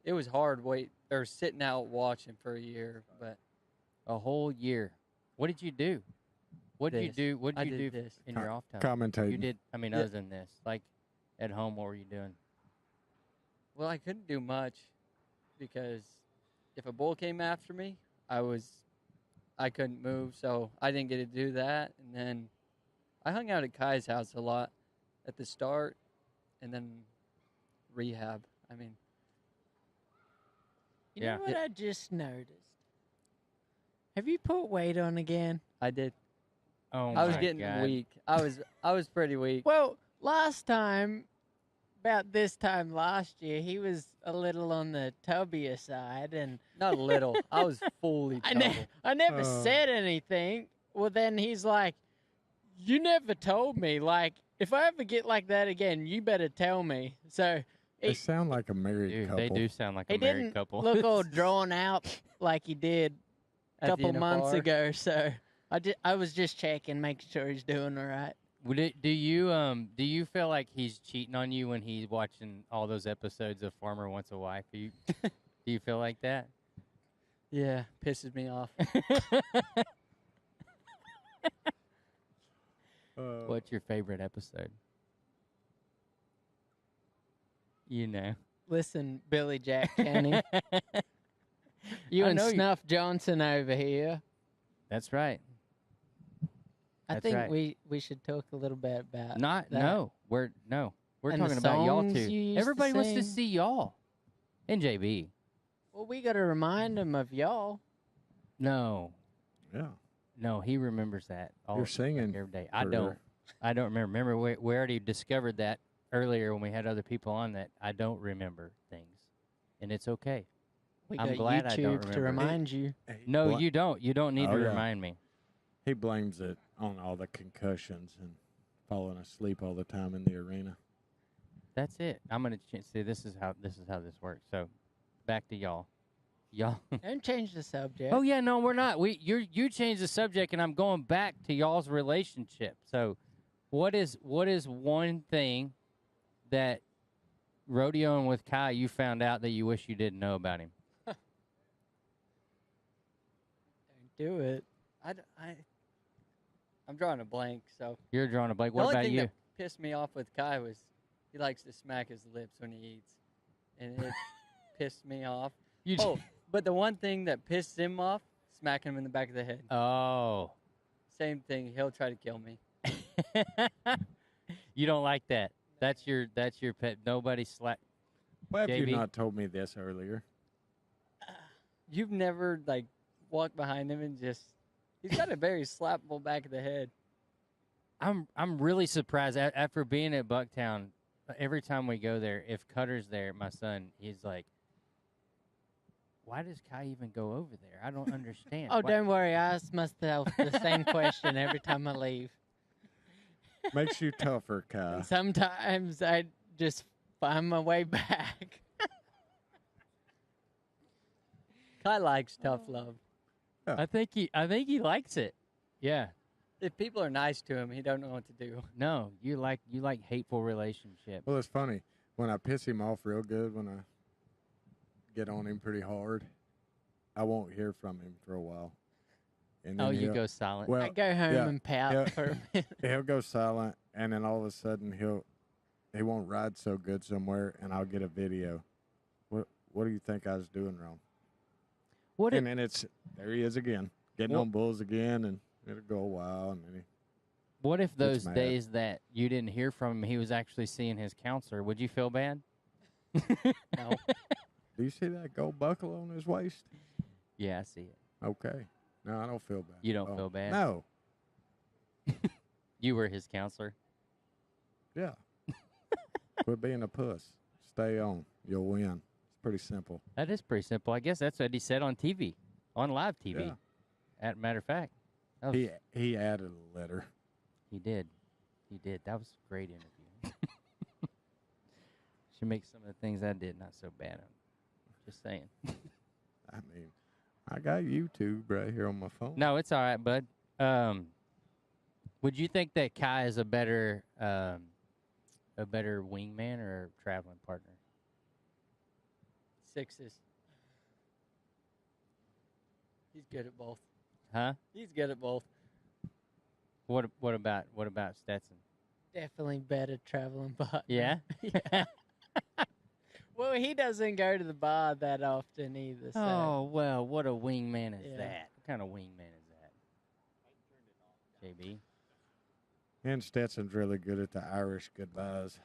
it was hard sitting out watching for a year, but A whole year. What did you do? What did you This. do? What I did you did do this. in your off time? Commentating. You did. I mean, Yeah. other than this, like at home, what were you doing? well, I couldn't do much because if a bull came after me, I couldn't move, so I didn't get to do that. And then I hung out at Kai's house a lot at the start, and then rehab. I mean, You Yeah. know what I just noticed? Have you put weight on again? I did. Oh, I was my getting God. weak. I was pretty weak. Well, last time, about this time last year, he was a little on the tubbier side, and Not a little. I was fully I, tubble. I never said anything. Well, then he's like, "You never told me. Like, if I ever get like that again, you better tell me." So They sound like a married Dude, couple. they do sound like he a married didn't couple. look all drawn out like he did a At the couple end of months bar. ago. So I was just checking, making sure he's doing all right. Do you feel like he's cheating on you when he's watching all those episodes of Farmer Wants a Wife? Do you feel like that? Yeah, pisses me off. What's your favorite episode? You know. Listen, Billy Jack Kenny, you I and know you- Snuff Johnson over here. That's right. I That's think right. we should talk a little bit about Not that. no. We're And the talking about y'all songs too. you used to Everybody wants to sing. see y'all. And JB. Well, we got to remind him of y'all. No. Yeah. No, he remembers that. All You're singing every day. for I don't. her. I don't remember. Remember, we already discovered that earlier when we had other people on that I don't remember things, and it's okay. We I'm got glad I don't YouTube to remember. remind you. No, Bla- you don't. You don't need Oh, to yeah. remind me. He blames it on all the concussions and falling asleep all the time in the arena. That's it. I'm gonna see. This is how this works. So, back to y'all. Don't change the subject. Oh yeah, no, we're not. You changed the subject, and I'm going back to y'all's relationship. So, what is one thing that rodeoing with Kai you found out that you wish you didn't know about him? Don't do it. I'm drawing a blank. So You're drawing a blank. the What only about thing you? that pissed me off with Kai was he likes to smack his lips when he eats, and it pissed me off. You But the one thing that pissed him off, smacking him in the back of the head. Oh. Same thing. He'll try to kill me. You don't like that. That's your pet. Nobody slap. Why have you JB? not told me this earlier? You've never like walked behind him and just he's got a very slappable back of the head. I'm really surprised after being at Bucktown. Every time we go there, if Cutter's there, my son, he's like, "Why does Kai even go over there? I don't understand." Oh, Why- don't worry. I ask myself the same question every time I leave. Makes you tougher, Kai. And sometimes I just find my way back. Kai likes tough love. I think he likes it. Yeah. If people are nice to him, he don't know what to do. No, you like hateful relationships. Well, it's funny. When I piss him off real good, when I get on him pretty hard, I won't hear from him for a while. And then You he'll- go silent. Well, I go home yeah, and pout yeah. for a minute. he'll go silent, and then all of a sudden he won't ride so good somewhere, and I'll get a video. What do you think I was doing wrong? What And then there he is again, getting What- on bulls again, and it'll go a while, and then What if those mad. days that you didn't hear from him, he was actually seeing his counselor? Would you feel bad? No. do you see that gold buckle on his waist? Yeah, I see it. Okay. No, I don't feel bad. You don't feel bad? No. You were his counselor. Yeah. Quit being a puss. Stay on. You'll win. It's pretty simple. That is pretty simple. I guess that's what he said on TV, on live TV. Yeah. As a matter of fact, that was, He added a letter. he did. That was a great interview. Should make some of the things I did not so bad. Just saying. I mean, I got YouTube right here on my phone. No, it's all right, bud. Would you think that Kai is a better wingman or a traveling partner? Sixes. He's good at both. Huh? He's good at both. What about Stetson? Definitely better traveling partner. Yeah. Yeah. Well, he doesn't go to the bar that often either. So. Oh well, what a wingman is Yeah. that? What kind of wingman is that? JB, And Stetson's really good at the Irish goodbyes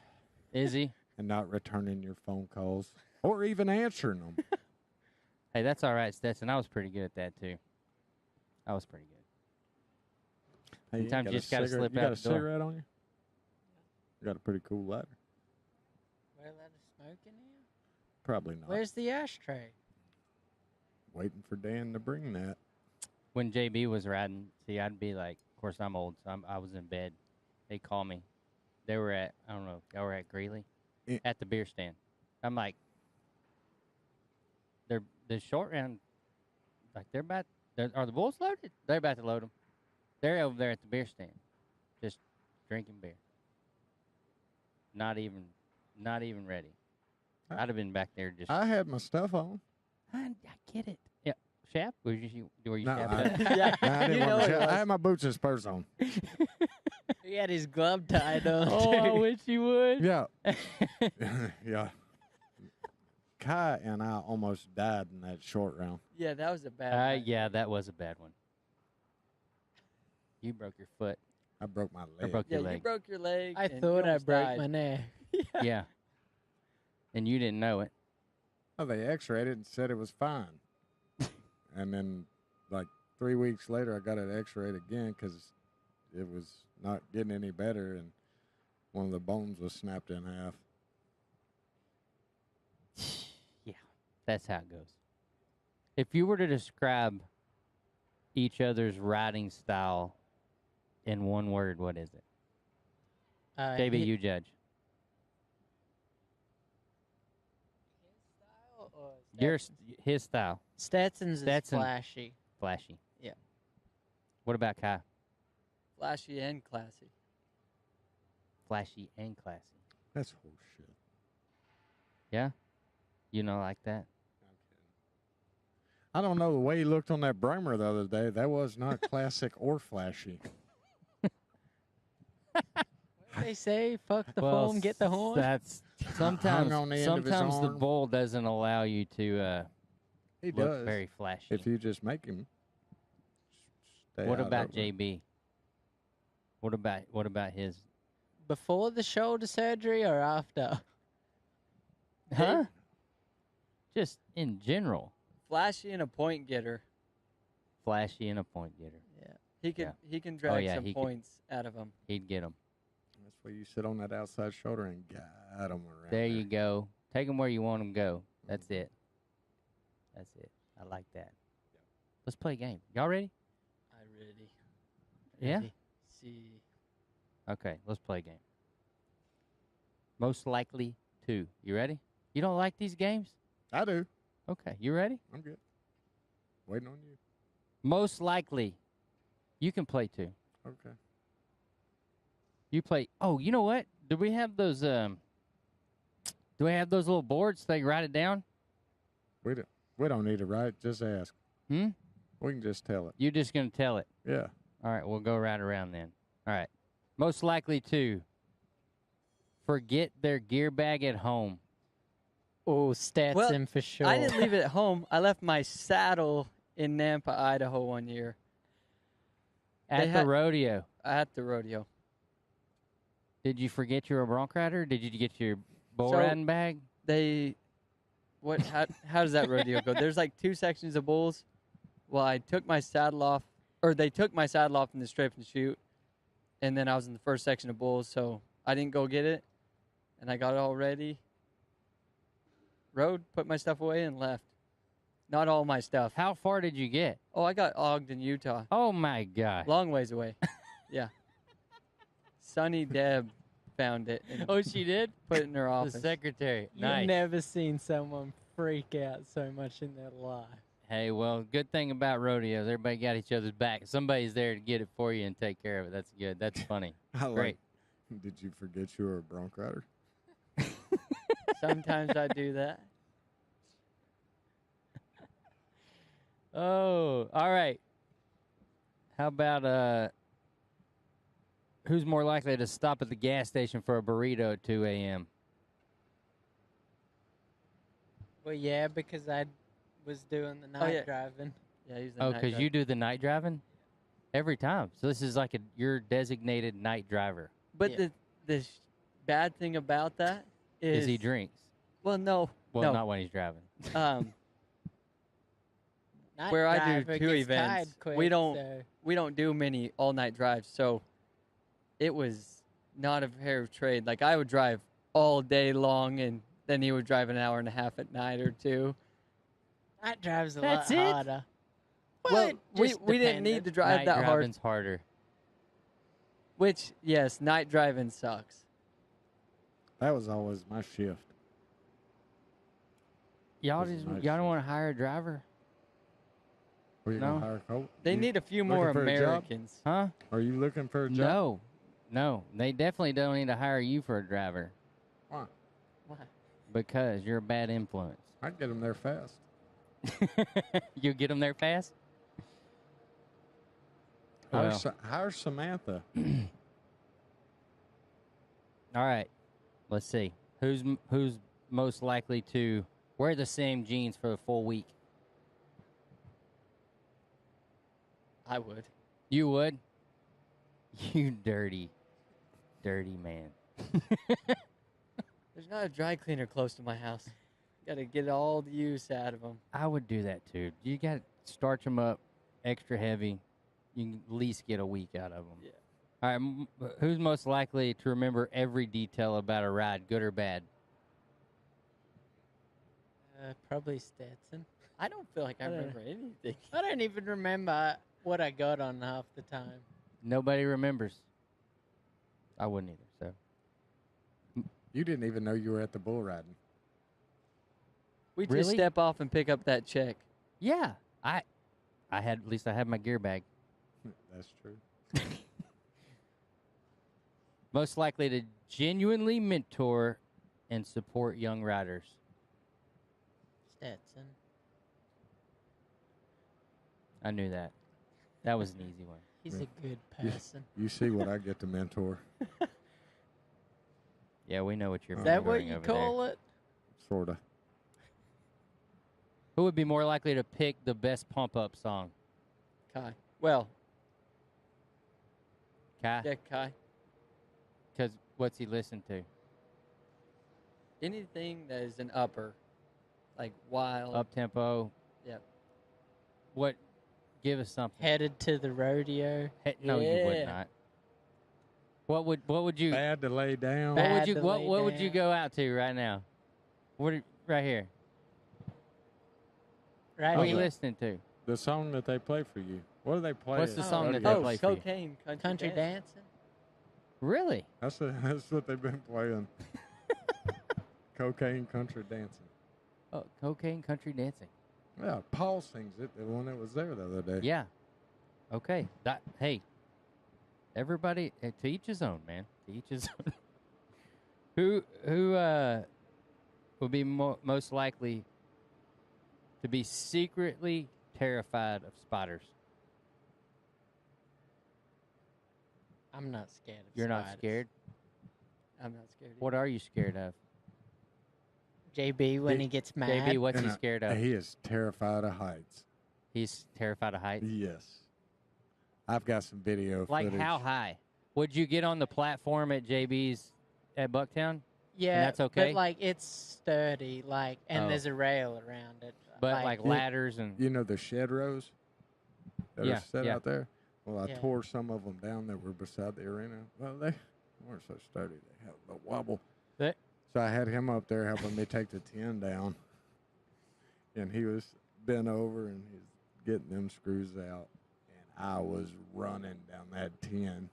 is he? and not returning your phone calls or even answering them. Hey, that's all right, Stetson. I was pretty good at that too. I was pretty good. Hey, Sometimes got you a just gotta cigarette- slip you out got a the door. cigarette on you? You got a pretty cool lighter. We're allowed to smoke in here? Probably not. Where's the ashtray? Waiting for Dan to bring that. When JB was riding, see, I'd be like, of course, I'm old, so I was in bed. They'd call me. They were at, I don't know, y'all were at Greeley? Yeah. At the beer stand. I'm like, the short round, like are the bulls loaded? They're about to load them. They're over there at the beer stand, just drinking beer. Not even ready. I'd have been back there just. I had my stuff on. I get it. Yeah, Shap? Were you No, Shap? Yeah. I, didn't You know want it to was. I had my boots and spurs on. He had his glove tied on. Oh, I too. wish you would. Yeah. Yeah. Kai and I almost died in that short round. Yeah, that was a bad night. Yeah, that was a bad one. You broke your foot. I broke my Or leg. broke Yeah, your you leg. broke your leg. I and you thought I almost broke died. my neck. Yeah. And you didn't know it. Oh, they x-rayed it and said it was fine. And then, like, 3 weeks later, I got it x-rayed again because it was not getting any better, and one of the bones was snapped in half. Yeah, that's how it goes. If you were to describe each other's riding style in one word, what is it? JB, you judge. His style. Stetson's Stetson. is flashy. Flashy. Yeah. What about Kai? Flashy and classy. Flashy and classy. That's horseshit. Yeah? You know, like that? I don't know the way he looked on that Bremer the other day. That was not classic or flashy. They say, fuck the foam, get the horn. That's Hung on the end of his sometimes the arm. bull doesn't allow you to He look does. very flashy. If you just make him. Stay What out about of it. JB? What about his? Before the shoulder surgery or after? Huh? Just in general, Flashy and a point getter. flashy and a point getter. Yeah. He can drag yeah, some he could. points out of him. He'd get him. That's where you sit on that outside shoulder and guide him around. There you go. Take them where you want them go. That's it. That's it. I like that. Let's play a game. Y'all ready? I ready. Yeah? Ready. See. Okay, let's play a game. Most likely to. You ready? You don't like these games? I do. Okay, you ready? I'm good. Waiting on you. Most likely. You can play too. Okay. You play. Oh, you know what? Do we have those? Do we have those little boards so they can write it down? We don't need to write. Just ask. Hmm. We can just tell it. You're just gonna tell it. Yeah. All right, we'll go right around then. All right. Most likely to forget their gear bag at home. Oh, Stetson for sure. I didn't leave it at home. I left my saddle in Nampa, Idaho one year At the rodeo. at the rodeo. Did you forget you were a bronc rider? Did you get your bull So- riding bag? How does that rodeo go? There's like 2 sections of bulls. Well, I took my saddle off, or they took my saddle off in the strip and shoot, and then I was in the first section of bulls, so I didn't go get it, and I got it all ready. Rode, put my stuff away, and left. Not all my stuff. How far did you get? Oh, I got Ogden, Utah. Oh my gosh. Long ways away. Yeah. Sunny Deb found it and Oh, she did? put it in her The office. secretary. You've Nice. never seen someone freak out so much in their life. Hey, well, good thing about rodeos, everybody got each other's back. Somebody's there to get it for you and take care of it. That's good. That's funny. I like. Great. Did you forget you were a bronc rider? Sometimes I do that. Oh, all right. How about who's more likely to stop at the gas station for a burrito at 2 a.m.? Well, yeah, because I was doing the night yeah. driving. Yeah, he's the Oh, night because driver. you do the night driving? Every time. So this is like your designated night driver. But Yeah. the bad thing about that is he drinks. Well, no. Well, no. not when he's driving. Night Where I driver do 2 gets events, tired quick, we don't so- we don't do many all night drives, so it was not a fair trade. Like I would drive all day long, and then he would drive an hour and a half at night or 2. Night drive's a That's lot it? harder. Well, we just didn't need depended. to drive night that hard. driving's harder. Which yes, night driving sucks. That was always my shift. Y'all This is night y'all don't shift. want to hire a driver? Were you No. gonna hire Colt? They You need a few looking more for a job? Americans. Huh? Are you looking for a job? No. They definitely don't need to hire you for a driver Why? Why? because you're a bad influence. I'd get them there fast. You get them there fast? Hire, Well. hire Samantha. All right. Let's see. Who's most likely to wear the same jeans for the full week? I would. You would? You dirty man. There's not a dry cleaner close to my house. Got to get all the use out of them. I would do that too. You got to starch them up extra heavy. You can at least get a week out of them. Yeah. All right. Who's most likely to remember every detail about a ride, good or bad? Probably Stetson. I don't feel like I I don't remember anything. I don't even remember what I got on half the time. Nobody remembers. I wouldn't either. So You didn't even know you were at the bull riding. We just Really? step off and pick up that check. Yeah, I had at least I had my gear bag. That's true. Most likely to genuinely mentor and support young riders. Stetson. I knew that. That was an easy one. He's Yeah. a good person. You see what I get to mentor, Yeah, we know what you're. Is that what mentoring you over call there. it? sort of. Who would be more likely to pick the best pump up song? Kai. Well, Kai? yeah, Kai. Because what's he listen to? Anything that is an upper, like wild. Up tempo. Yep. What? Give us something. Headed to the rodeo. No, you would Yeah. not. What would you? Bad to lay down. What would Bad you? to What lay would you down. go out to right now? Right here. Right What are here. you listening to? The song that they play for you. What do they play? What's the at song that rodeo? they play for you? cocaine. Country dancing. Really? That's what they've been playing. Cocaine country dancing. Oh, cocaine country dancing. Yeah, Paul sings it. The one that was there the other day. Yeah. Okay. Hey, everybody, to each his own, man. To each his own. Who would be most likely to be secretly terrified of spiders? I'm not scared of You're not spiders. scared? I'm not scared. What are you scared of? JB when he gets mad. JB, what's he And, scared of? He is terrified of heights. He's terrified of heights. Yes. I've got some video Like footage. how high? Would you get on the platform at JB's at Bucktown? Yeah, that's okay? But like it's sturdy, like, and Oh. there's a rail around it. But like ladders and You know the shed rows that Yeah, are set yeah. out there? Well, I Yeah. tore some of them down that were beside the arena. Well, they weren't so sturdy. They had a wobble. So I had him up there helping me take the 10 down. And he was bent over and he's getting them screws out. And I was running down that 10,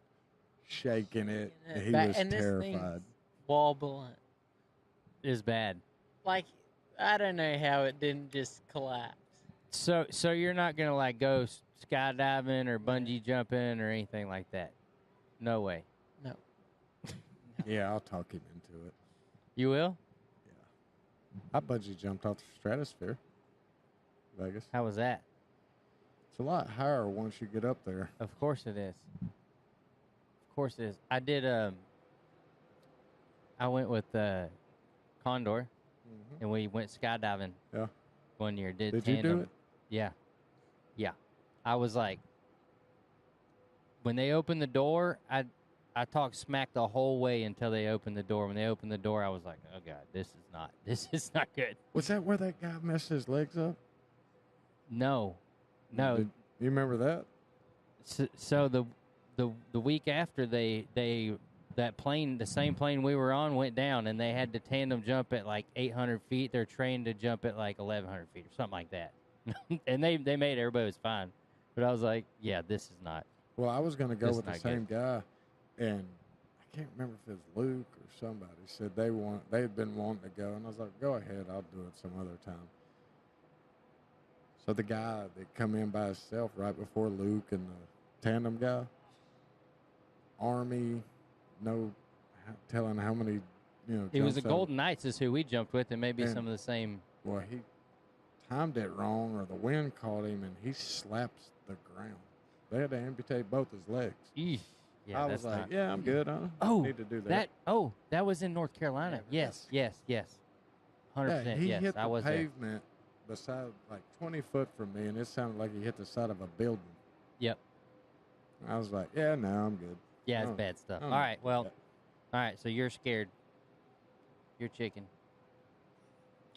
shaking it. And he was and this terrified. thing's wobbling. is bad. Like I don't know how it didn't just collapse. So you're not gonna like go skydiving or bungee jumping or anything like that? No way. No. Yeah, I'll talk him into it. You will? I bungee jumped off the stratosphere, Vegas. How was that? It's a lot higher once you get up there. Of course it is. Of course it is. I did. I went with Condor, and we went skydiving. Yeah. One year. Did you tandem. do it? Yeah. Yeah. I was like, when they opened the door, I talked smack the whole way until they opened the door. When they opened the door, I was like, oh God, this is not good. Was that where that guy messed his legs up? No. You remember that? So the week after that plane, the same plane we were on, went down, and they had to tandem jump at like 800 feet. They're trained to jump at like 1,100 feet or something like that. And they made everybody was fine. But I was like, yeah, this is not. Well, I was going to go That's with the not same guy, and I can't remember if it was Luke or somebody said they had been wanting to go, and I was like, go ahead, I'll do it some other time. So the guy that come in by himself right before Luke and the tandem guy, Army, no telling how many, It was the jumps out. Golden Knights is who we jumped with, and maybe And- some of the same. Well, he timed it wrong, or the wind caught him, and he slaps the ground. They had to amputate both his legs. Eesh. Yeah, I that's was like, not. yeah, I'm good. I Oh, don't need to do that. that was in North Carolina. Yes. 100%. Yeah, he yes, hit I the was there. pavement beside, like 20 foot from me, and it sounded like he hit the side of a building. Yep. I was like, yeah, no, I'm good. Yeah, it's Oh, bad stuff. oh, All right, well, yeah. all right. So you're scared. You're chicken.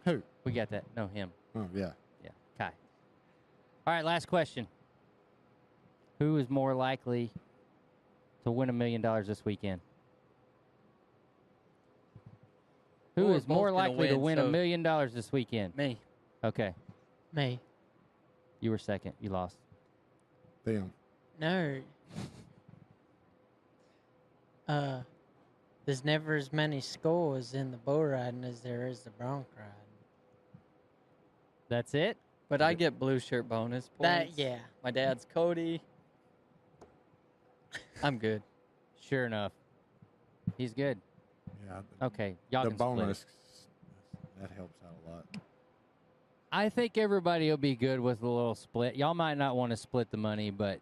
Who? We got that. No, him. Oh, yeah. Yeah, Kai. All right, last question. Who is more likely to win $1 million this weekend? Who We're is more both gonna likely to win, win $1 so- million this weekend? Me. Okay, Me. you were second. You lost. Them. No. There's never as many scores in the bull riding as there is the bronc riding. That's it? But I get blue shirt bonus points. Yeah. My dad's Cody. I'm good. Sure enough. He's good. Yeah. Okay. Y'all The can split it. bonus, that helps out a lot. I think everybody will be good with a little split. Y'all might not want to split the money, but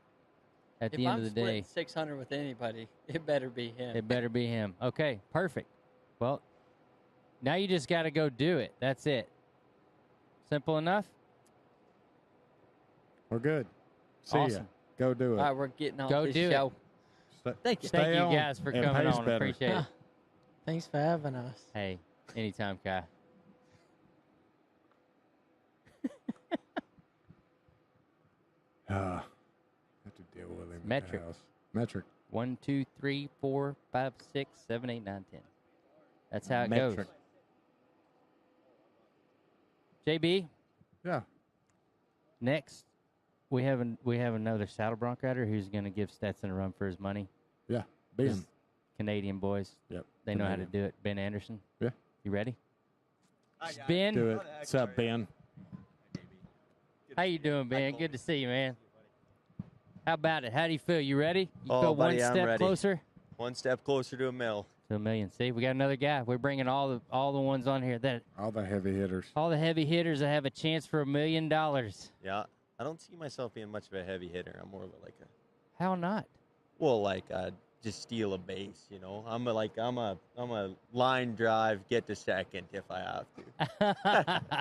at the end of the day, if I'm split 600 with anybody, it better be him. it better be him. Okay, perfect. Well, now you just got to go do it. That's it. Simple enough? We're good. See ya. Awesome. Go do it. All right, we're getting off Go this do it. show. Thank you. Thank you on. guys for And coming pace on. better. Appreciate it. Thanks for having us. Hey, anytime, Kai. Have to deal with him. at the Metric. house. Metric. 1, 2, 3, 4, 5, 6, 7, 8, 9, 10. That's how it Metric. goes. JB, Yeah. next we have another saddle bronc rider who's going to give Stetson a run for his money. Yeah. Ben. This Canadian boys. Yep. They know how to Canadian. do it. Ben Anderson. Yeah. You ready? Ben, Do it. What's up, Ben? how you doing, Ben? Good to see you, man. How about it? How do you feel? You ready? You feel buddy, one I'm step ready. closer One step closer to a mill. to a million? See, we got another guy. We're bringing all the ones on here that All the heavy hitters. all the heavy hitters that have a chance for $1 million. Yeah, I don't see myself being much of a heavy hitter. I'm more of a How not? just steal a base. You know, I'm a line drive, get to second if I have to.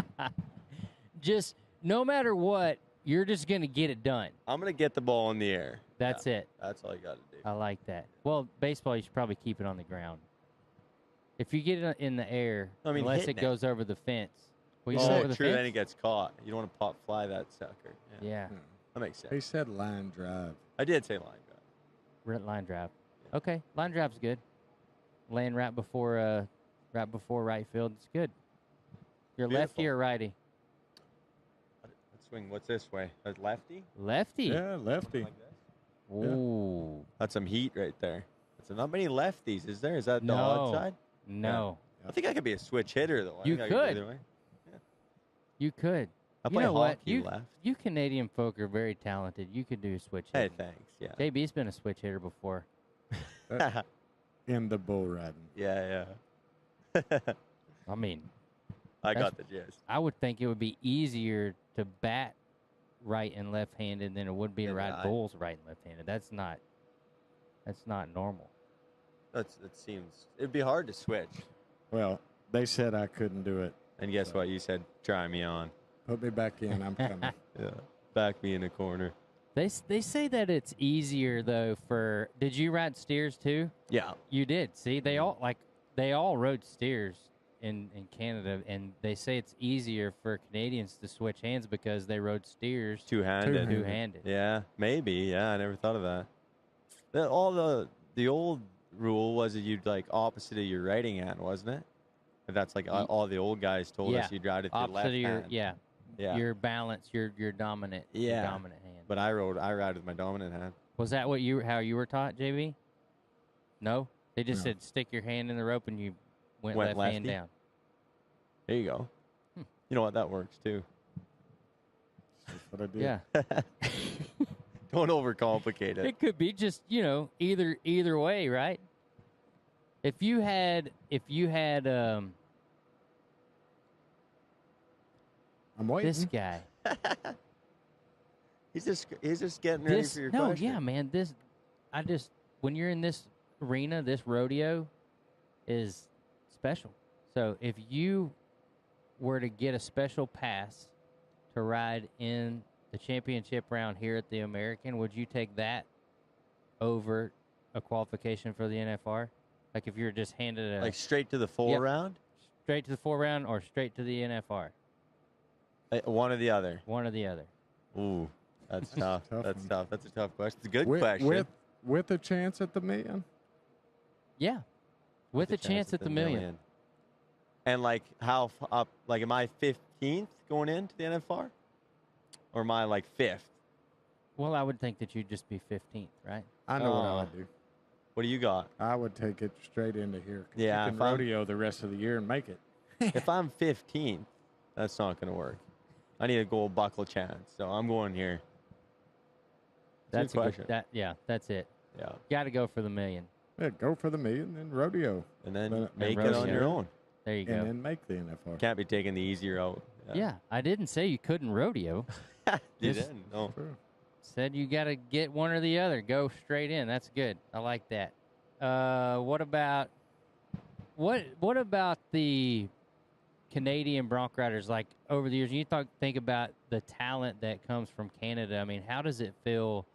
Just no matter what, you're just gonna get it done. I'm gonna get the ball in the air. That's Yeah, it. That's all you got to do. I like that. Well, baseball, you should probably keep it on the ground. If you get it in the air, I mean, unless hitting it it. goes over the fence. Well, you Oh, go over the true. fence? Then he gets caught. You don't want to pop fly that sucker. Yeah, That makes sense. He said line drive. I did say line drive. line drive. Okay, line drive's good. Laying right before right field, it's good. You're lefty Beautiful. or righty? Let's swing. What's this way? A lefty? Lefty. Yeah, lefty. Like this? Ooh. That's some heat right there. That's not many lefties, is there? Is that the No. odd side? No. I think I could be a switch hitter though. I You think I go could. either way. You could. I You play know what? hockey left. You Canadian folk are very talented. You could do a switch Hey, hitting. thanks. Yeah. JB's been a switch hitter before. In the bull riding. yeah. I mean, I That's- got the gist. I would think it would be easier to bat right and left-handed than it would be to Yeah, ride bulls right and left-handed. That's not normal. That seems it'd be hard to switch. Well, they said I couldn't do it. And guess what? You said try me on. Put me back in. I'm coming. Yeah. Back me in the corner. They say that it's easier though for. Did you ride steers too? Yeah. You did. See, they all rode steers in Canada, and they say it's easier for Canadians to switch hands because they rode steers Two-handed. two-handed. Yeah. Maybe. Yeah. I never thought of that. The old rule was that you'd like opposite of your riding hand, wasn't it? And that's like all the old guys told us you'd ride it with your Opposite left of your hand. Yeah. your balance, your dominant, your Yeah. dominant hand. But I ride with my dominant hand. Was that how you were taught, JB? No, they just No. said stick your hand in the rope and you went Went left hand lefty? down. There you go. Hmm. You know what? That works too. That's what I did. Yeah, Don't overcomplicate it. it could be just either way, right? If you had I'm waiting. this guy, He's just getting ready for your question. yeah, man, when you're in this arena, this rodeo is special. So if you were to get a special pass to ride in the championship round here at the American, would you take that over a qualification for the NFR? Like if you're just handed Like straight to the full Yep. round? straight to the 4 round or straight to the NFR, One or the other. one or the other. Ooh, that's tough. Tough That's one. tough. That's a tough question. It's a good with, question. with a chance at the million. Yeah, with a chance at the million. And like how up? Like, am I 15th going into the NFR, or am I like 5th? Well, I would think that you'd just be 15th, right? I know what I Oh. would do. What do you got? I would take it straight into here. 'Cause Yeah, you can if I'm- rodeo the rest of the year and make it. If I'm 15th, that's not going to work. I need a gold buckle chance, so I'm going here. That's good a question. good, that's it. Yeah, Got to go for the million. Yeah, go for the million and rodeo. and then But- make and it on rodeo. your own. There you And go. then make the NFR. Can't be taking the easy route. Yeah, I didn't say you couldn't rodeo. You Just- didn't? No. True. Said you got to get one or the other. Go straight in. That's good. I like that. What about the Canadian bronc riders? Like over the years, you think about the talent that comes from Canada. I mean, how does it feel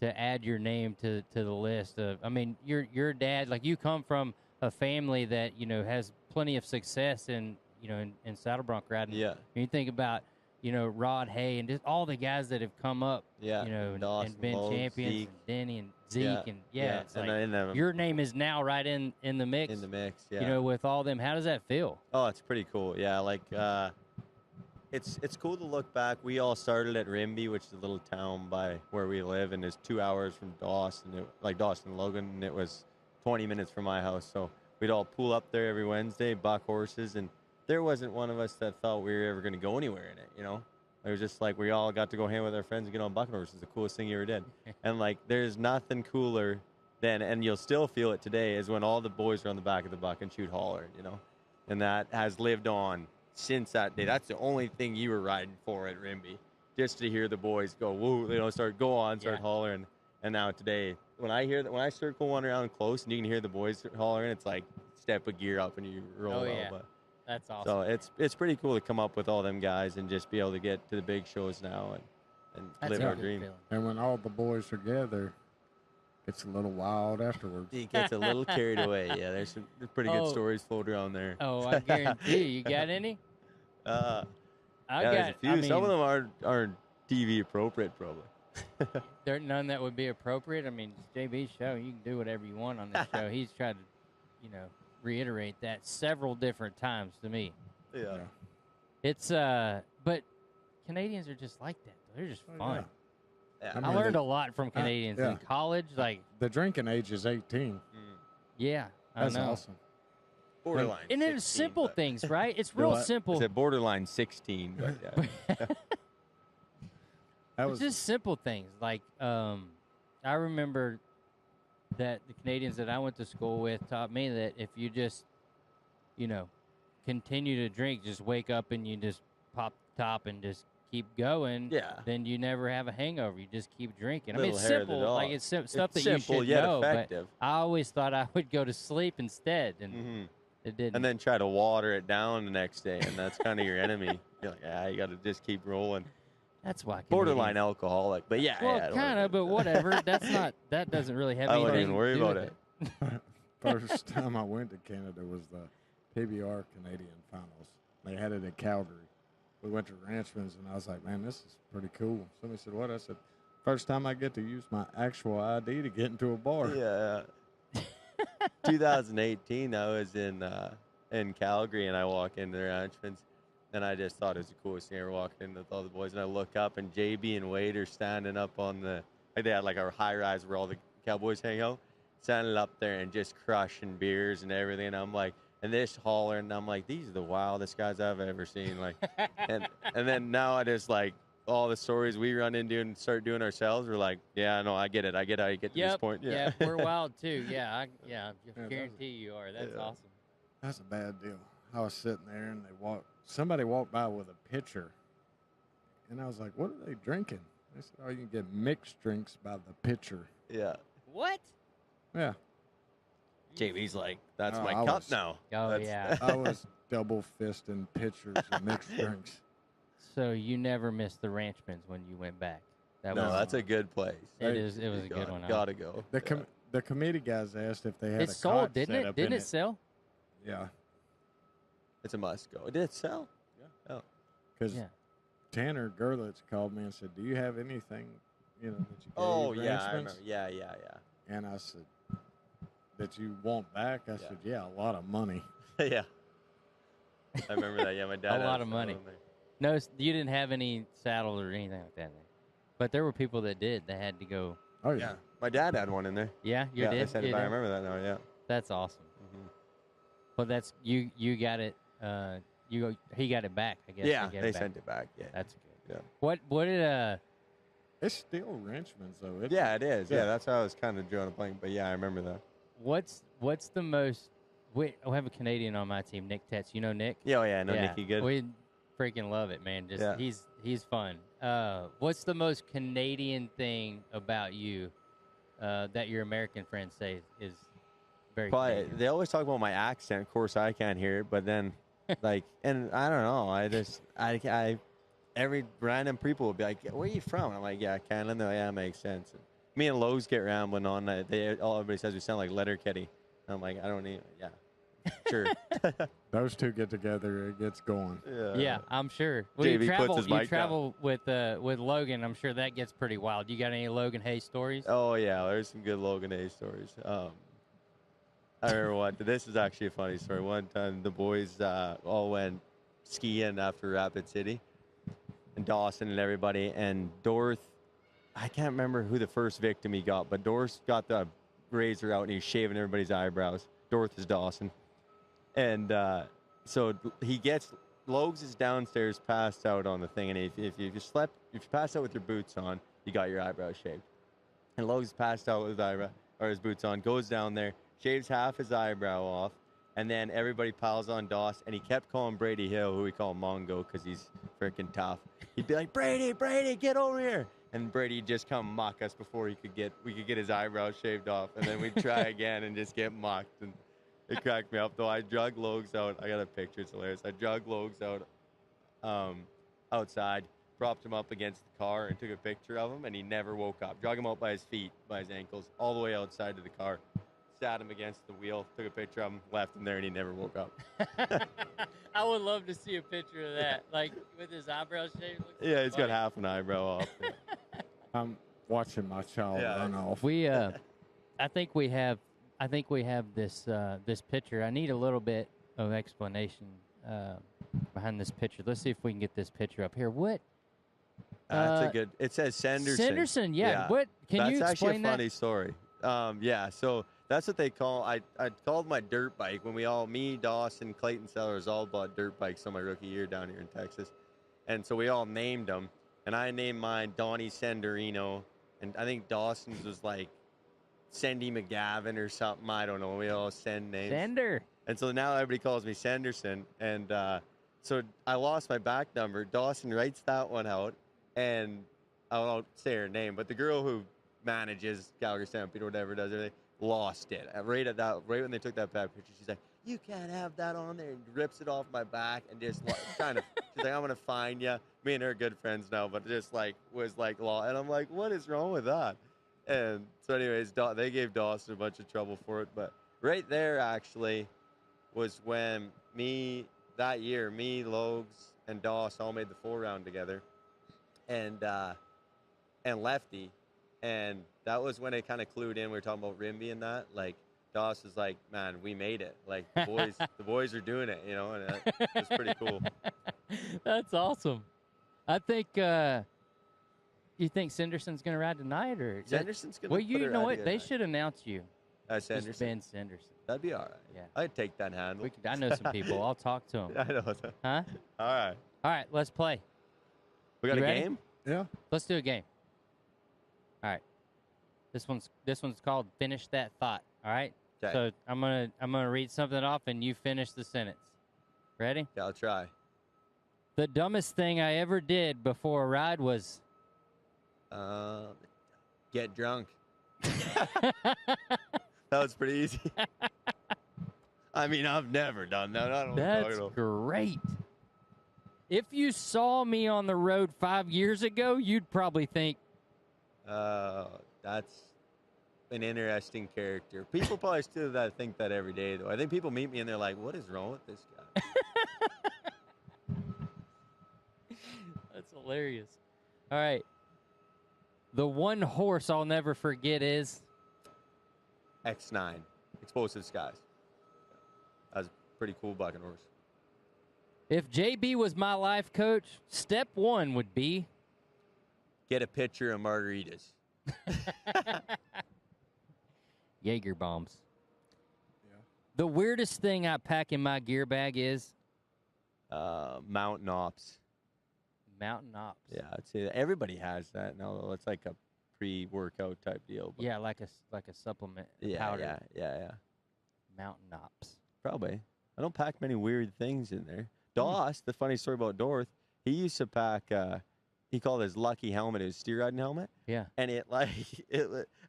to add your name to the list of? I mean, your dad, like you come from a family that has plenty of success in saddle bronc riding. Yeah. When you think about Rod Hay and just all the guys that have come up, Yeah. Dawson, and been Lowe, champions, Zeke. and Denny and Zeke, and it's and like then your name is now right in the mix. in the mix. Yeah. With all them. How does that feel? Oh, it's pretty cool. Yeah, like it's cool to look back. We all started at Rimby, which is a little town by where we live, and it's 2 hours from Dawson, Dawson and Logan, and it was 20 minutes from my house. So we'd all pool up there every Wednesday, buck horses, and there wasn't one of us that thought we were ever going to go anywhere in it. It was just like we all got to go hang with our friends and get on bucking horses. It's the coolest thing you ever did. And like, there's nothing cooler than, and you'll still feel it today, is when all the boys are on the back of the buck and shoot holler, and that has lived on since that day. That's the only thing you were riding for at Rimby, just to hear the boys go, woo, start hollering. And now today, when I circle one around close and you can hear the boys hollering, it's like step a gear up and you roll out. Yeah. But, That's awesome. so it's pretty cool to come up with all them guys and just be able to get to the big shows now and That's live a our good dream. feeling. And when all the boys are together, it's a little wild afterwards. He gets a little carried away. Yeah, there's pretty good Oh. stories floating around there. Oh, I guarantee you got any? Yeah, I there's got. a few. I mean, Some of them aren't TV appropriate, probably. There none that would be appropriate. I mean, it's JB's show. You can do whatever you want on this show. He's tried to, reiterate that several different times to me. Yeah. It's but Canadians are just like that. They're just Oh, fun. Yeah. I I mean, learned a lot from Canadians yeah. in college. Like, The drinking age is 18. yeah, I That's know. awesome. Borderline. And it's 16, simple but- things, right? It's real what? simple. It's a borderline 16, but yeah. That It's was just simple things. Like, I remember that the Canadians that I went to school with taught me that if you just, continue to drink, just wake up and you just pop the top and just keep going, Yeah. then you never have a hangover. You just keep drinking. I Little mean, it's hair of the simple. Like, dog. it's stuff It's that simple you should yet know. effective. But I always thought I would go to sleep instead, and hmm it didn't. And then try to water it down the next day, and that's kind of your enemy. You're like, you got to just keep rolling. that's why Borderline Canadians- alcoholic, but yeah. Well, yeah, I don't kind of, worry but about whatever. That doesn't really have I wouldn't anything even worry to do about with it. first time I went to Canada was the PBR Canadian Finals. They had it at Calgary. We went to Ranchman's, and I was like, man, this is pretty cool. Somebody said, what? I said, first time I get to use my actual ID to get into a bar. Yeah. 2018, I was in Calgary, and I walk into the Ranchman's, and I just thought it was the coolest thing ever, walking in with all the boys. And I look up, and JB and Wade are standing up on they had like a high rise where all the Cowboys hang out, standing up there and just crushing beers and everything. And I'm like, and this hollering, and I'm like, these are the wildest guys I've ever seen. Like, and then now I just like all the stories we run into and start doing ourselves. We're like, yeah, no, I get it. I get how you get to this point. Yeah, we're wild too. Yeah, I Yeah, guarantee you are. That's Yeah. awesome. That's a bad deal. I was sitting there, and somebody walked by with a pitcher. And I was like, what are they drinking? They said, oh, you can get mixed drinks by the pitcher. Yeah. What? Yeah. JB's like, that's Oh, my I cup was- now. Oh, That's- yeah. I was double fisting pitchers of mixed drinks. So you never missed the Ranchman's when you went back. That No, was that's a good place. it is. It was a good one. huh? Gotta go. The committee guys asked if they had It a sold, cot didn't set it? up Didn't in it sell? Yeah, It's a must go. Did it sell? because Yeah. Tanner Gerlitz called me and said, "Do you have anything, that you gave Oh yeah, I Ranchman's?" remember. Yeah. And I said, "That you want back?" I Yeah. said, "Yeah, a lot of money." Yeah. I remember that. Yeah, my dad. A had lot of some money. on there. No, you didn't have any saddles or anything like that. But there were people that did. They had to go. Oh yeah, My dad had one in there. Yeah, you yeah, did. I said You it, I did? remember that now. Yeah. That's awesome. Mm-hmm. Well, that's you. You got it. He got it back. I guess. Yeah, got they it back. sent it back. Yeah. That's good. Yeah. What did It's still Wrenchman's though. Yeah, it is. Yeah, Yeah. that's how I was kind of drawing a blank. But yeah, I remember that. what's the most? We have a Canadian on my team, Nick Tetz. You know Nick? Yeah, I know Nicky good. We freaking love it, man. Just Yeah. he's fun. What's the most Canadian thing about you that your American friends say is very Canadian? They always talk about my accent. Of course, I can't hear it, but then, like, and I don't know. I every random people will be like, "Where are you from?" I'm like, "Yeah, Canada." And they're like, "Yeah, it makes sense." And me and Lowe's get rambling on. Everybody says we sound like Letterkenny. And I'm like, I don't need. Yeah, sure. Those two get together, it gets going. Yeah, I'm sure. Well, JV you puts his mic travel with Logan. I'm sure that gets pretty wild. You got any Logan Hayes stories? Oh yeah, there's some good Logan A stories. I remember this is actually a funny story. One time the boys all went skiing after Rapid City, and Dawson and everybody, and Dorth. I can't remember who the first victim he got, but Dorth got the razor out and he's shaving everybody's eyebrows. Dorth is Dawson, and so he gets Logs is downstairs, passed out on the thing, and if you passed out with your boots on, you got your eyebrows shaved. And Logs passed out with his boots on, goes down there, shaves half his eyebrow off, and then everybody piles on Doss, and he kept calling Brady Hill, who we call Mongo because he's freaking tough. He'd be like, Brady, get over here. And Brady just come mock us before we could get his eyebrows shaved off, and then we'd try again and just get mocked. And it cracked me up, though. I drug Logs out. I got a picture. It's hilarious. I drug Logs out outside, propped him up against the car, and took a picture of him, and he never woke up. Drug him out by his feet, by his ankles, all the way outside to the car. Sat him against the wheel, took a picture of him, left him there, and he never woke up. I would love to see a picture of that, like with his eyebrows shaved. Yeah, he's got half an eyebrow off. I'm watching my child run off. We, I think we have this this picture. I need a little bit of explanation behind this picture. Let's see if we can get this picture up here. What? That's a good. It says Sanderson. Sanderson, yeah. What? Can you explain that? That's actually a funny story. Yeah, so that's what they call. I called my dirt bike when me, Dawson, Clayton Sellers all bought dirt bikes on my rookie year down here in Texas, and so we all named them. And I named mine Donnie Senderino, and I think Dawson's was like Sendy McGavin or something. I don't know. We all send names. Sender. And so now everybody calls me Sanderson. And so I lost my back number. Dawson writes that one out, and I won't say her name, but the girl who manages Calgary Stampede or whatever does everything lost it. Right when they took that back picture, she's like, "You can't have that on there," and rips it off my back and just kind of. She's like, "I'm gonna find you." Me and her are good friends now, but just was law, and I'm like, "What is wrong with that?" And so, anyways, they gave Dawson a bunch of trouble for it. But right there, actually, was when that year, Logs, and Doss all made the 4-round together, and Lefty, and that was when it kind of clued in. We were talking about Rimby and that, like. Doss was like, "Man, we made it. Like the boys are doing it, and it's pretty cool." That's awesome. I think you think Sanderson's going to ride tonight, or Sanderson's going to. Well, you know what? They should announce you. Sanderson. Ben Sanderson. That'd be all right. Yeah, I'd take that handle. I know some people. I'll talk to them. I know. Huh? All right. All right. Let's play. We got You a ready? game. Yeah. Let's do a game. All right. This one's called Finish That Thought. All right. Okay. So I'm gonna read something off, and you finish the sentence. Ready? Yeah, I'll try. The dumbest thing I ever did before a ride was. Get drunk. That was pretty easy. I mean, I've never done that. I don't know what I'm That's talking great. If you saw me on the road 5 years ago, you'd probably think. That's an interesting character. People probably still think that every day, though. I think people meet me and they're like, "What is wrong with this guy?" That's hilarious. All right. The one horse I'll never forget is. X9, Explosive Skies. That was a pretty cool bucking horse. If JB was my life coach, step 1 would be. Get a pitcher of margaritas. Jaeger bombs. Yeah. The weirdest thing I pack in my gear bag is Mountain Ops. Mountain Ops. Yeah, I'd say that everybody has that now. It's like a pre-workout type deal. But Yeah, like a supplement yeah, powder. yeah. Mountain Ops. Probably. I don't pack many weird things in there. Doss, the funny story about Dorth, he used to pack. He called his lucky helmet his steer riding helmet. Yeah. And it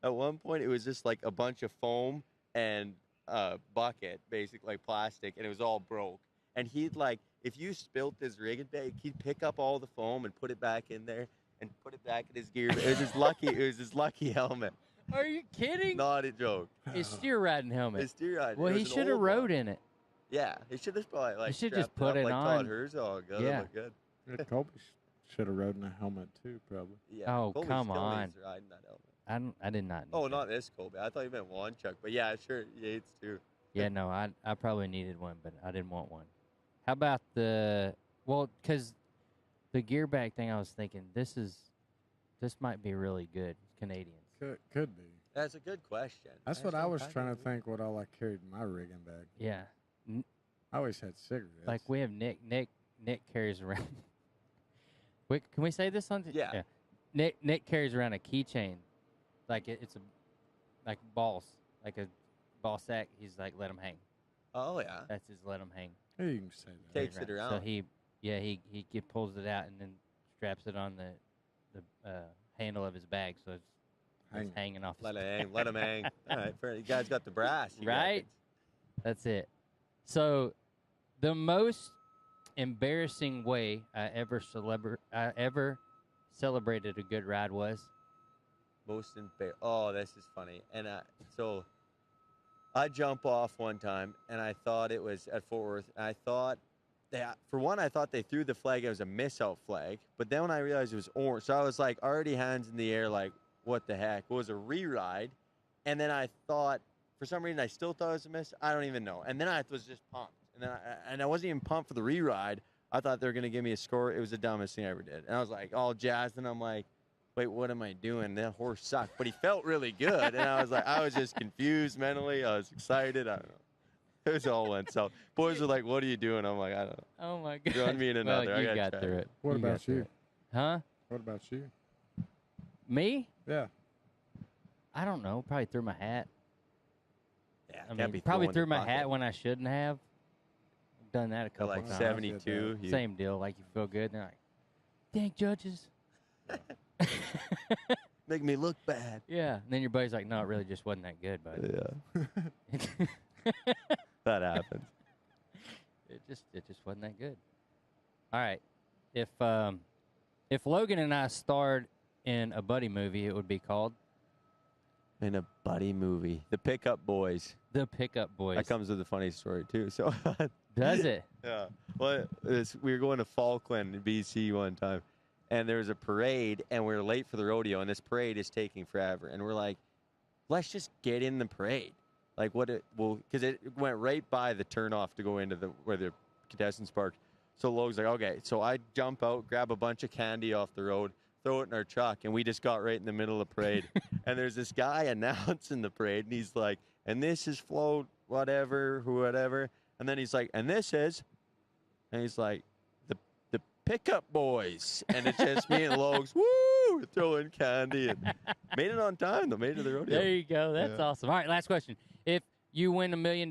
at one point it was just like a bunch of foam and a bucket, basically like plastic, and it was all broke. And he'd like, if you spilt his rigging bag, he'd pick up all the foam and put it back in there and put it back in his gear. It was his lucky. It was his lucky helmet. Are you kidding? Not a joke. His steer riding helmet. His steer riding. Well, he should have rode in it. Yeah, he should have probably like. He should just strapped put up it like on. Todd Herzog. Oh, Yeah. look good. Yeah, Colby should have rode in a helmet too, probably. Yeah. Oh, Colby come still on. needs to ride in that helmet. I did not. Oh, need not that. this Colby. I thought you meant Wanchuk, but yeah, sure, Yates too. Yeah, no, I probably needed one, but I didn't want one. How about because the gear bag thing, I was thinking this might be really good, Canadians. Could be. That's a good question. That's what I was trying to think. What all I carried in my rigging bag. Yeah, I always had cigarettes. like we have Nick carries around. Wait, can we say this on? Yeah. Nick carries around a keychain, like it's like balls, like a ball sack. He's like, let him hang. Oh yeah. That's his let him hang. Yeah, you can say that. Takes it around. So he pulls it out and then straps it on the handle of his bag, so it's hanging off. Let his it hang. Let him hang. All right, you guys got the brass, you Right? reckons? That's it. So, the most embarrassing way I ever celebrated a good ride was Most Oh, this is funny. And so I jump off one time, and I thought it was at Fort Worth. And I thought I thought they threw the flag. It was a miss-out flag. But then when I realized it was orange, so I was like already hands in the air, like, what the heck? It was a re-ride. And then I thought, for some reason, I still thought it was a miss. I don't even know. And then I was just pumped. And then I wasn't even pumped for the re-ride. I thought they were going to give me a score. It was the dumbest thing I ever did. And I was like all jazzed, and I'm like, wait, what am I doing? That horse sucked. But he felt really good. And I was just confused mentally. I was excited. I don't know. It was all went so. Boys were like, what are you doing? I'm like, I don't know. oh my god. Join me in another. Well, you I got try. through it. What You got about through you? it. Huh? What about you? Me? Yeah. I don't know. Probably threw my hat. Yeah, I can't mean, be probably throwing threw the my bucket. hat when I shouldn't have. I've done that a couple Like times. 72. you- Same deal. Like you feel good. They're like, dang judges. Make me look bad. Yeah. And then your buddy's like, no, it really just wasn't that good, bud. Yeah. That happens. It just wasn't that good. All right. If Logan and I starred in a buddy movie, it would be called In a buddy movie. The Pickup Boys. The Pickup Boys. That comes with a funny story, too. So Does it? yeah. Well, we were going to Falkland, BC one time, and there was a parade, and we were late for the rodeo, and this parade is taking forever. And we're like, let's just get in the parade. Like, because it went right by the turnoff to go into where the contestants parked. So Logan's like, okay. So I jump out, grab a bunch of candy off the road, throw it in our truck, and we just got right in the middle of the parade. And there's this guy announcing the parade, and he's like, and this is float, whatever. And then he's like, and this is, and he's like, the Pickup Boys. And it's just me and Logs, woo, throwing candy. And made it on time, though, made it to the rodeo. There you go. That's Yeah. awesome. All right, last question. If you win $1 million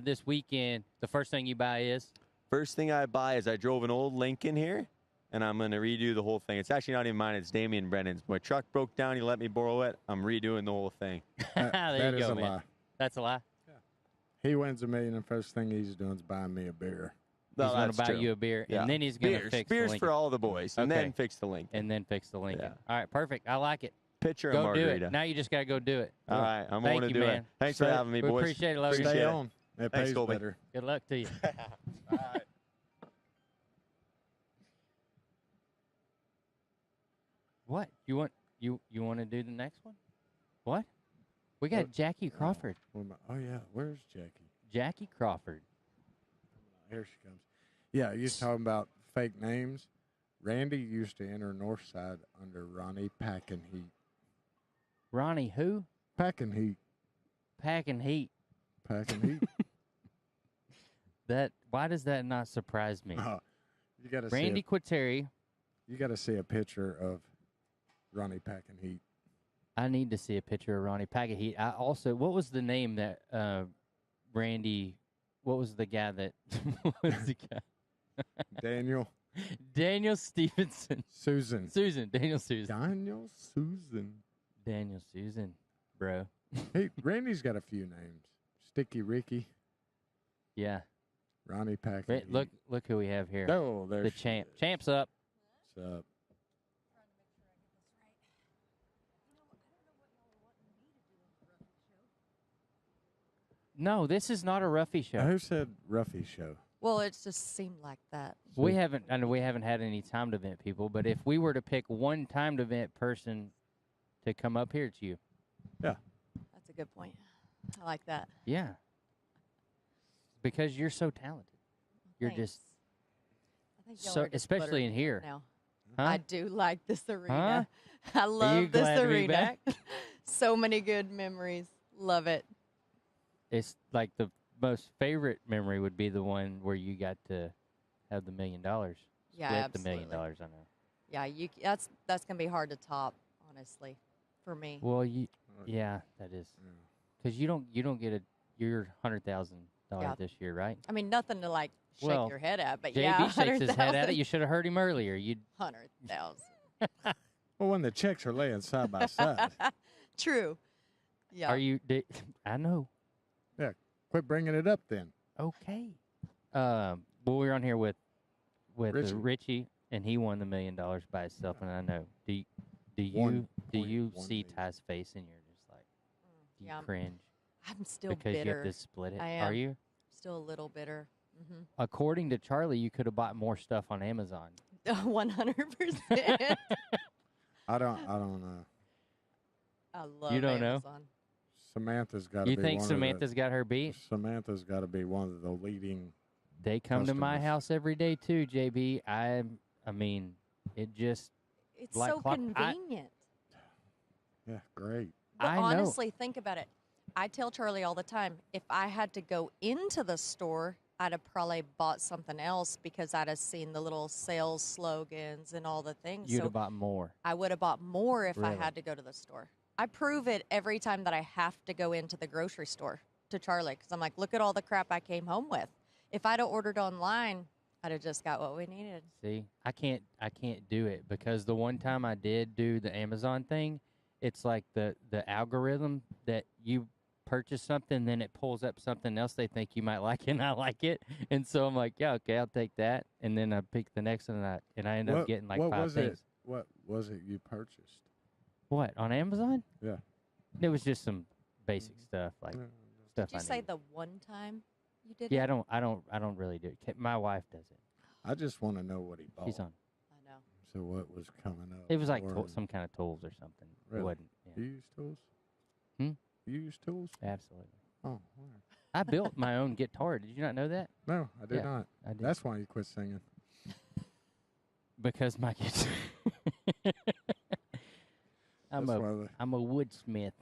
this weekend, the first thing you buy is? First thing I buy is I drove an old Lincoln here, and I'm going to redo the whole thing. It's actually not even mine. It's Damian Brennan's. My truck broke down. He let me borrow it. I'm redoing the whole thing. There that you is go, a man. lie. That's a lie. He wins $1 million, and first thing he's doing is buying me a beer. He's going to that's buy true. you a beer, Yeah. and then he's going to Beers. fix Beers the for Lincoln. all the boys, and Okay. then fix the Lincoln. And then fix the Lincoln. Yeah. All right, perfect. I like it. Pitcher Go and do margarita. it. Now you just got to go do it. All right, I'm Thank going to you, do man. it. Thanks for having me, We boys. appreciate it, Logan. Stay Appreciate it. on. It Thanks, pays Colby. better. Good luck to you. All right. What? You want to do the next one? What? We got What? Jackie Crawford. Oh, yeah. Where's Jackie? Jackie Crawford. Here she comes. Yeah, you was talking about fake names. Randy used to enter Northside under Ronnie Packenheat. Ronnie who? Packenheat. packing heat. Packing heat. Why does that not surprise me? You got to Randy Quateri. You got to see a picture of Ronnie packing heat. I need to see a picture of Ronnie packing heat. I also, what was the name that Randy? What was the guy that? What was the guy? Daniel. Daniel Stevenson. Susan. Daniel Susan. Daniel Susan, bro. Hey, Randy's got a few names. Sticky Ricky. Yeah. Ronnie packing heat. Look who we have here. Oh, there's the champ. Champ's up. What's up? No, this is not a Ruffy show. Who said Ruffy show? Well, it just seemed like that. We haven't had any timed event people, but if we were to pick one timed event person to come up here, it's you. Yeah. That's a good point. I like that. Yeah. Because you're so talented. You're Thanks. just I think y'all so, are just especially buttering in me here. Now. Huh? I do like this arena. I you love this glad to be arena. back? So many good memories. Love it. It's like the most favorite memory would be the one where you got to have the $1 million. Yeah, Split absolutely. the $1 million, I know. Yeah, that's gonna be hard to top, honestly, for me. Well, yeah, that is. Because you don't get your $100,000 Yeah. this year, right? I mean, nothing to like shake Well, your head at, but JB yeah, shakes his head at it. You should have heard him earlier. 100,000. Well, when the checks are laying side by side. True. Yeah. Are you? I know. Yeah. Quit bringing it up then. Okay. Well, we're on here with Richie. Richie, and he won the $1 million by himself. And I know. Do you see 1.1 Ty's face and you're just like, do you Yeah, cringe I'm still because bitter. you have to split it? I am. Are you? Still a little bitter. According to Charlie, you could have bought more stuff on Amazon. 100%. I don't know. I love You don't know? Amazon. Samantha's got to You be think one Samantha's got her beat? Samantha's got to be one of the leading. They come to my customers. house every day too, JB. I mean, it just It's like so convenient. Yeah, great. But I know. honestly, think about it. I tell Charlie all the time, if I had to go into the store, I'd have probably bought something else because I'd have seen the little sales slogans and all the things. you'd So have bought more. I would have bought more if I Really? had to go to the store. I prove it every time that I have to go into the grocery store to Charlie because I'm like, look at all the crap I came home with. If I'd have ordered online, I'd have just got what we needed. See, I can't do it because the one time I did do the Amazon thing, it's like the algorithm that you purchase something, then it pulls up something else they think you might like, and I like it, and so I'm like, yeah, okay, I'll take that, and then I pick the next one, and I end up getting like what 5 was things. What was it you purchased? What, on Amazon? Yeah. It was just some basic stuff like stuff Did you I say needed. the one time you did Yeah, it? I don't really do it. My wife does it. I just want to know what he bought. She's on. I know. So what was coming up? It was like or- some kind of tools or something. Really? It wasn't. You Yeah, use tools? Hmm? You use tools? absolutely. Oh, all right. I built my own guitar. Did you not know that? No, I did Yeah, not. I did. That's why you quit singing. Because my guitar. I'm That's why the- a woodsmith.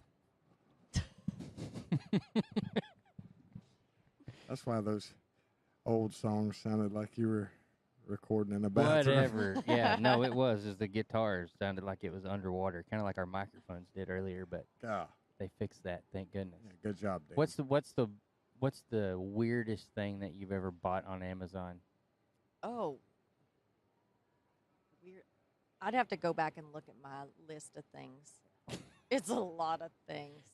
That's why those old songs sounded like you were recording in a bathroom. Whatever. Yeah, no, it was. Is the guitar sounded like it was underwater, kind of like our microphones did earlier, but Ah, they fixed that. Thank goodness. yeah, good job, Dave. What's the weirdest thing that you've ever bought on Amazon? Oh. Weird. I'd have to go back and look at my list of things. It's a lot of things.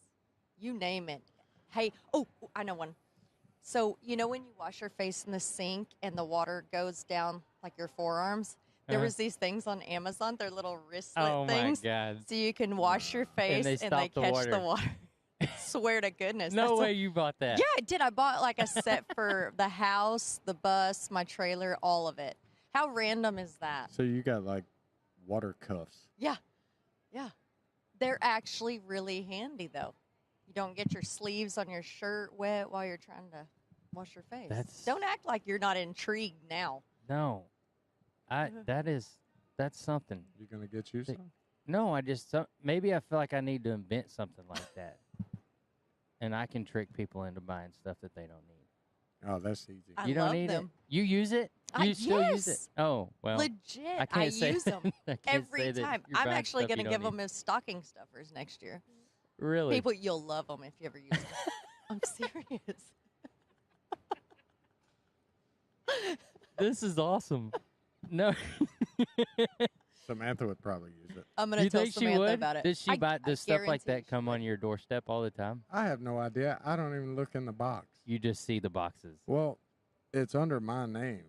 You name it. Hey, I know one. So, you know when you wash your face in the sink and the water goes down like your forearms? There Uh-huh. was these things on Amazon. They're little wristlet Oh things. my God! So you can wash your face they and stop the catch water. the water. Swear to goodness. No that's way you bought that. Yeah, I did. I bought like a set for the house, the bus, my trailer, all of it. How random is that? So you got like water cuffs. Yeah. Yeah. They're actually really handy though. You don't get your sleeves on your shirt wet while you're trying to wash your face. That's- Don't act like you're not intrigued now. No, that's something. You gonna get you Think- some? No, maybe I feel like I need to invent something like that. and I can trick people into buying stuff that they don't need. Oh, that's easy. I You don't love need them. it. You use it. You still use it. Yes. Oh well. Legit, I can't say use them I can't every say that time. you're I'm buying actually stuff going you to don't give them need. as stocking stuffers next year. Really? People, you'll love them if you ever use them. I'm serious. This is awesome. No. Samantha would probably use it. I'm going to You tell think she Samantha would? about it. Does she buy? Does stuff like guarantee that come she on would. your doorstep all the time? I have no idea. I don't even look in the box. You just see the boxes. Well, it's under my name.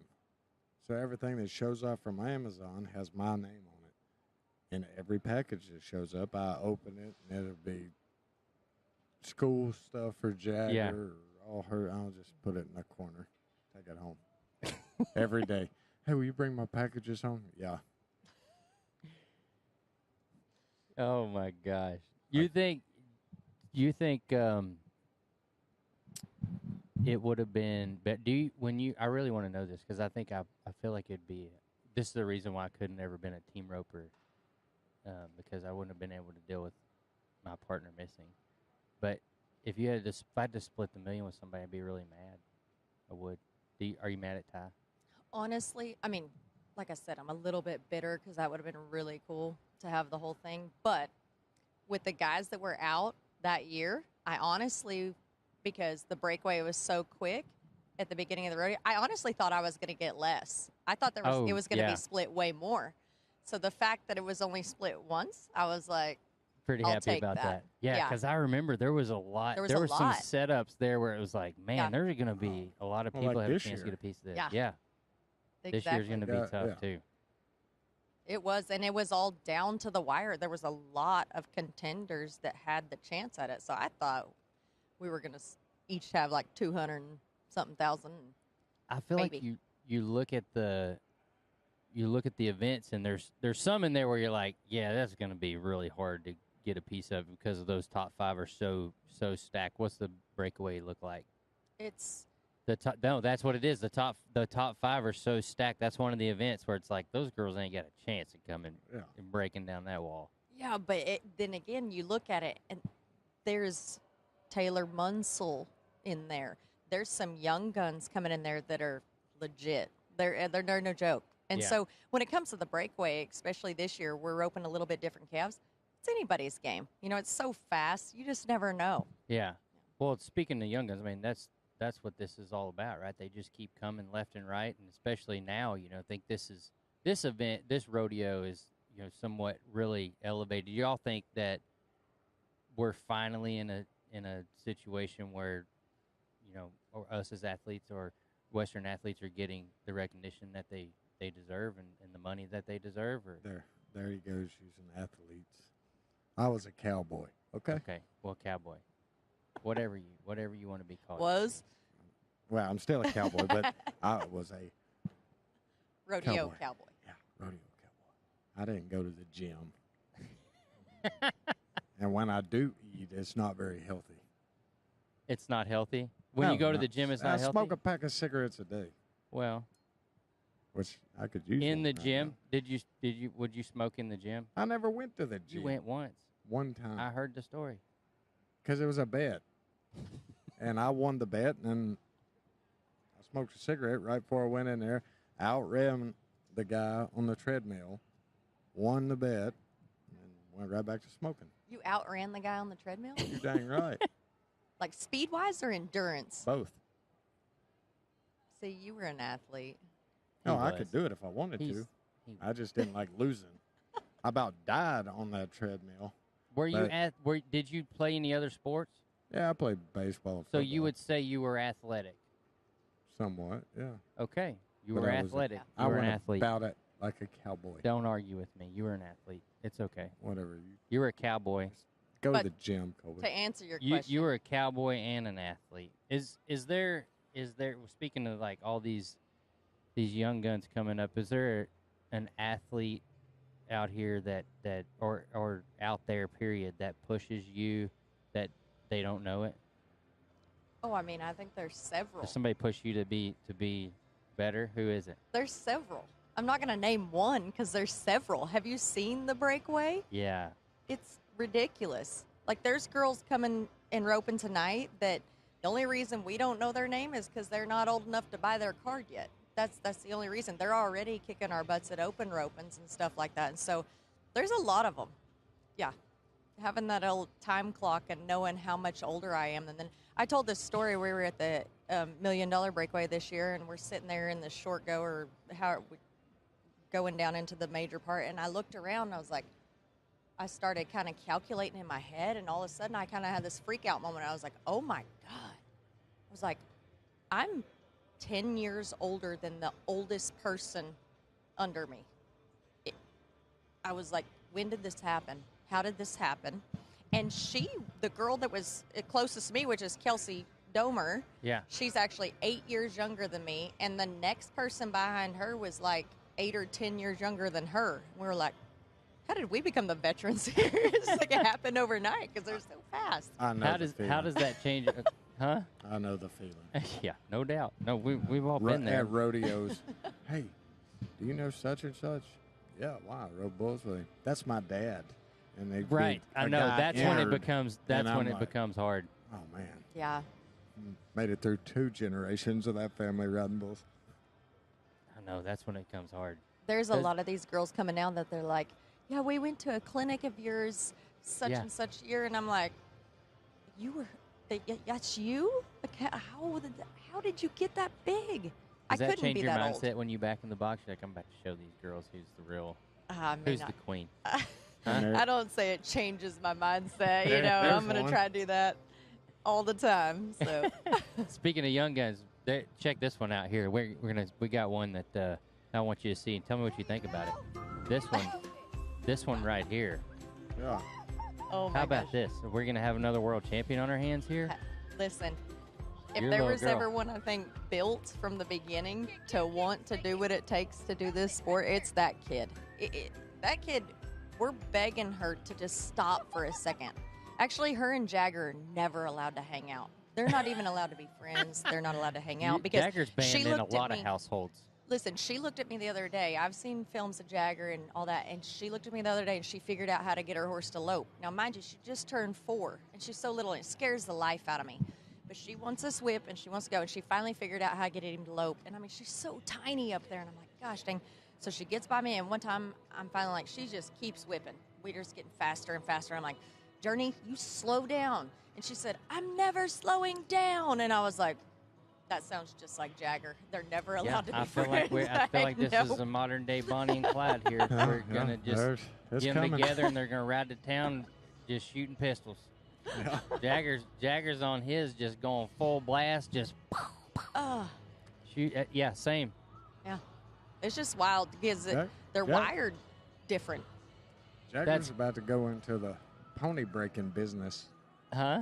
So everything that shows up from Amazon has my name on it. And every package that shows up, I open it, and it'll be school stuff for Jagger Yeah. or all her. I'll just put it in the corner, take it home every day. Hey, will you bring my packages home? Yeah. Oh my gosh. You think it would have been but do you when you I really want to know this because I think I feel like it'd be this is the reason why I couldn't ever been a team roper because I wouldn't have been able to deal with my partner missing. But if you had to if I had to split the million with somebody, I'd be really mad. I would. Are you mad at Ty? Honestly, I mean, like I said, I'm a little bit bitter because that would have been really cool to have the whole thing. But with the guys that were out that year, I honestly, because the breakaway was so quick at the beginning of the rodeo, I honestly thought I was going to get less. I thought it was going to be split way more. So the fact that it was only split once, I was like, Pretty I'll happy take about that. that. Yeah, Yeah. because I remember there was a lot. There was There a were some lot. setups there where it was like, man, Yeah. there's going to be a lot of Well, people like have a this chance to year. get a piece of this. Yeah. Yeah. This year's going to be Yeah, tough yeah. too. it was, and it was all down to the wire. There was a lot of contenders that had the chance at it. So I thought we were going to each have like 200 and something thousand. I feel like Maybe. you look at the events and there's some in there where you're like, yeah, that's going to be really hard to get a piece of because of those top five are so stacked. What's the breakaway look like? It's The top, no, that's what it is. The top five are so stacked. That's one of the events where it's like those girls ain't got a chance of coming and breaking down that wall. Yeah, but then again, you look at it, and there's Taylor Munsell in there. There's some young guns coming in there that are legit. They're no joke. And Yeah. so when it comes to the breakaway, especially this year, we're open a little bit different calves. It's anybody's game. You know, it's so fast. You just never know. Yeah. Well, speaking of young guns, I mean that's what this is all about, right? They just keep coming left and right, and especially now, you know, I think this event, this rodeo is, you know, somewhat really elevated. Do y'all think that we're finally in a situation where, you know, or us as athletes or Western athletes are getting the recognition that they deserve and the money that they deserve? Or There he goes using athletes. I was a cowboy. Okay. okay, well, cowboy, whatever you want to be called. Was Well, I'm still a cowboy, but I was a rodeo Cowboy. cowboy. rodeo cowboy. I didn't go to the gym. And when I do eat, it's not very healthy. It's not healthy. When No, you go to the gym, it's not I healthy. smoke a pack of cigarettes a day, Well, which I could use. in one the right gym, now. would you smoke in the gym? I never went to the gym. You went once. one time I heard the story. because it was a bet, and I won the bet, and I smoked a cigarette right before I went in there, outran the guy on the treadmill, won the bet, and went right back to smoking. You outran the guy on the treadmill? You're dang right. Like speed-wise or endurance? Both. See, you were an athlete. No, I was. could do it if I wanted He's- to. he- I just didn't like losing. I about died on that treadmill. Were you But- did you play any other sports? Yeah, I played baseball. and So you football. would say you were athletic. somewhat, yeah. Okay. You But were I was athletic. I You were an went athlete. about it like a cowboy. Don't argue with me. You were an athlete. It's okay. Whatever. You were a cowboy. Go But to the gym, Colby. To answer your You question, you were a cowboy and an athlete. Is there speaking of like all these young guns coming up, is there an athlete out here that or out there period that pushes you that they don't know it? I mean, I think there's several. Does somebody push you to be better? Who is it? There's several. I'm not going to name one because there's several. Have you seen the breakaway? Yeah. It's ridiculous. Like, there's girls coming in roping tonight that the only reason we don't know their name is because they're not old enough to buy their card yet. That's the only reason. They're already kicking our butts at open ropings and stuff like that. And so there's a lot of them. Yeah. Having that old time clock and knowing how much older I am. And then I told this story. We were at the $1 Million Breakaway this year, and we're sitting there in the short go or going down into the major part. And I looked around, and I was like, I started kind of calculating in my head, and all of a sudden I kind of had this freak out moment. I was like, oh my God. I was like, I'm 10 years older than the oldest person under me. I was like, when did this happen? How did this happen? And the girl that was closest to me, which is Kelsey Domer, she's actually 8 years younger than me. And the next person behind her was like 8 or 10 years younger than her. We were like, how did we become the veterans here? It's like it happened overnight because they're so fast. I know How does that change? Huh? I know the feeling. Yeah, no doubt. No, we've all been there. At rodeos. Hey, do you know such and such? Yeah, wow, I rode bulls with him. That's my dad. And they right. I know. That's when it becomes. That's when it becomes hard. Oh man. Yeah. Made it through 2 generations of that family riding bulls. I know. That's when it comes hard. There's a lot of these girls coming down that they're like, yeah, we went to a clinic of yours such and such year, and I'm like, that's you? Like, how did you get that big? Does that change your mindset when you back in the box? You're like, I'm about to show these girls who's the real, who's the queen. Huh? I don't say it changes my mindset. You know, I'm going to try to do that all the time. So, speaking of young guys, check this one out here. We got one that I want you to see and tell me what you think about it. This one right here. Yeah. Oh my How about this? We're going to have another world champion on our hands here. Listen, if there was ever one, I think, built from the beginning to want to do what it takes to do this sport, it's that kid. That kid, we're begging her to just stop for a second. Actually, her and Jagger are never allowed to hang out. They're not even allowed to be friends. They're not allowed to hang out because Jagger's banned in a lot of households. Listen, she looked at me the other day. I've seen films of Jagger and all that, and she looked at me the other day, and she figured out how to get her horse to lope. Now, mind you, she just turned 4, and she's so little, and it scares the life out of me. But she wants this whip, and she wants to go, and she finally figured out how to get him to lope. And, I mean, she's so tiny up there, and I'm like, gosh dang. So she gets by me, and one time I'm finally like, she just keeps whipping. We're just getting faster and faster. I'm like, Journey, you slow down. And she said, I'm never slowing down. And I was like, that sounds just like Jagger. They're never allowed to be friends. I feel like this is a modern day Bonnie and Clyde here. We're gonna just get them together, and they're gonna ride to town, just shooting pistols. Yeah. Jagger's on his, just going full blast, just shoot. Yeah, same. Yeah, it's just wild because they're wired different. Jagger's about to go into the pony breaking business. Huh?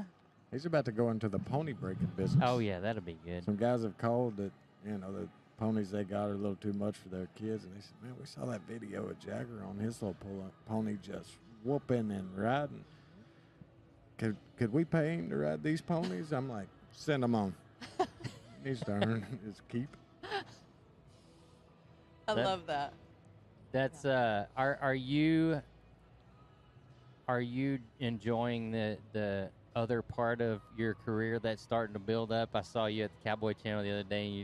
He's about to go into the pony breaking business. Oh, yeah, that'll be good. Some guys have called that, the ponies they got are a little too much for their kids. And they said, man, we saw that video of Jagger on his little pony just whooping and riding. Could we pay him to ride these ponies? I'm like, send him on. He's to earn his keep. I love that. That's, are you enjoying the other part of your career that's starting to build up? I saw you at the Cowboy Channel the other day, and you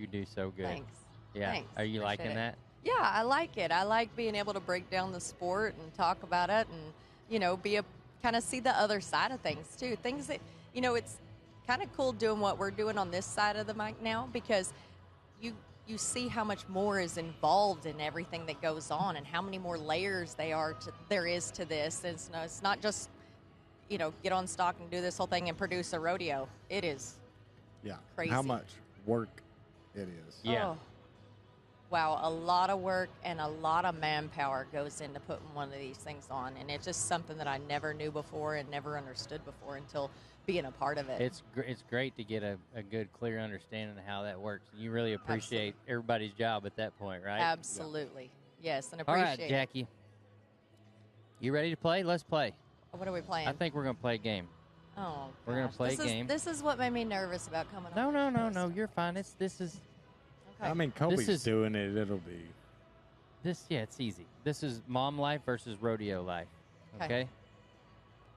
do so good. Thanks. Yeah. Thanks. Are you liking that? Yeah, I like it. I like being able to break down the sport and talk about it and, be kind of see the other side of things too. Things that, it's kind of cool doing what we're doing on this side of the mic now because you see how much more is involved in everything that goes on and how many more layers there is to this. It's not just, get on stock and do this whole thing and produce a rodeo. It is crazy. How much work it is. Yeah. Oh, wow, a lot of work and a lot of manpower goes into putting one of these things on. And it's just something that I never knew before and never understood before until being a part of it. It's great to get a good, clear understanding of how that works. You really appreciate everybody's job at that point, right? Absolutely. Yeah. Yes, and appreciate All right, Jackie. You ready to play? Let's play. What are we playing? I think we're going to play a game. Oh, we're going to play a game. This is what made me nervous about coming on. No. You're fine. This is. Okay. I mean, Colby's doing it. It'll be. It's easy. This is mom life versus rodeo life. Okay.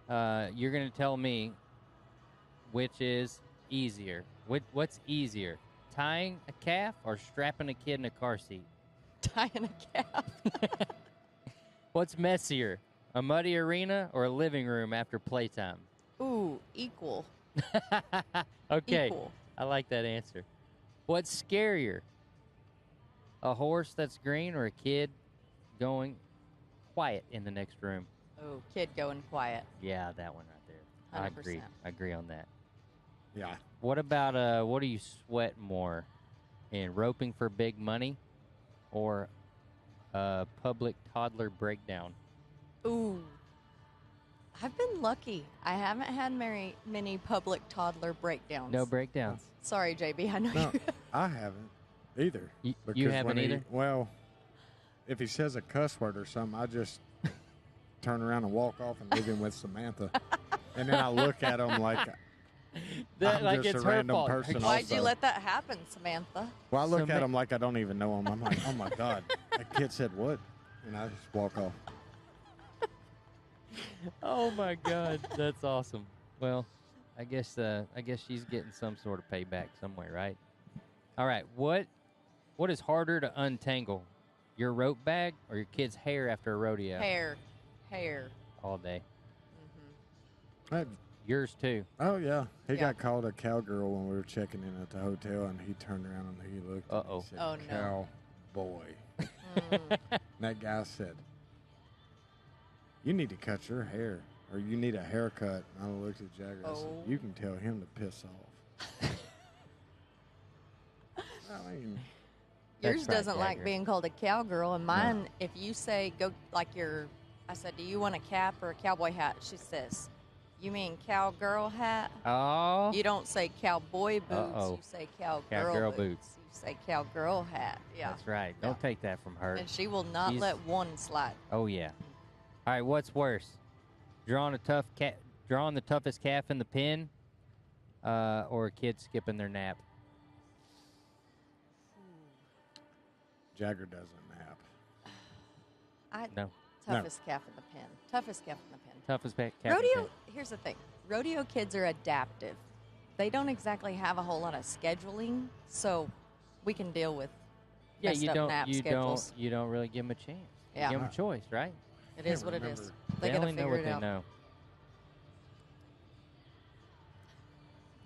You're going to tell me which is easier? What's easier, tying a calf or strapping a kid in a car seat? Tying a calf. What's messier, a muddy arena or a living room after playtime? Ooh, equal. Okay, Equal. I like that answer. What's scarier, a horse that's green or a kid going quiet in the next room? Oh, kid going quiet. Yeah, that one right there. 100%. I agree on that. Yeah. What about what do you sweat more in, roping for big money or public toddler breakdown? Ooh. I've been lucky. I haven't had many public toddler breakdowns. No breakdowns. Sorry, JB. I know No, you. I haven't either. You Because haven't when either? Well, if he says a cuss word or something, I just turn around and walk off and leave him with Samantha. And then I look at him like I'm like just it's a her random fault. person. Why'd also. you let that happen, Samantha? Well, I look Sama- at him like I don't even know him. I'm like, oh my God, that kid said what? And I just walk off. Oh my God, that's awesome. Well, I guess she's getting some sort of payback somewhere, right? All right, what is harder to untangle, your rope bag or your kid's hair after a rodeo? Hair. All day. Hey, Yours too. oh yeah, he Yeah. got called a cowgirl when we were checking in at the hotel, and he turned around and he looked. Uh-oh. And he said, Oh, no. Cowboy. Mm. And that guy said, "You need to cut your hair, or you need a haircut." And I looked at Jagger. I said, Oh. "You can tell him to piss off." I mean, Yours That's right, doesn't like Jagger. being called a cowgirl, and mine, if you say go like I said, do you want a cap or a cowboy hat? She says, you mean cowgirl hat? Oh. You don't say cowboy boots. Uh-oh. You say cowgirl, Cowgirl boots. boots. You say cowgirl hat. Yeah. That's right. Don't Yeah. take that from her. And she will not She's- let one slide. Oh yeah. All right, what's worse? Drawing the toughest calf in the pen, or a kid skipping their nap? Jagger doesn't nap. No. Toughest calf in the pen. Toughest calf in the pen. Toughest calf in the Rodeo. pen. Here's the thing. Rodeo kids are adaptive. They don't exactly have a whole lot of scheduling, so we can deal with Yeah, messed you up don't. nap You schedules. don't really give them a chance. You Yeah. give them a choice, right? It is what it remember. is. They gotta only know figure what it they out. know.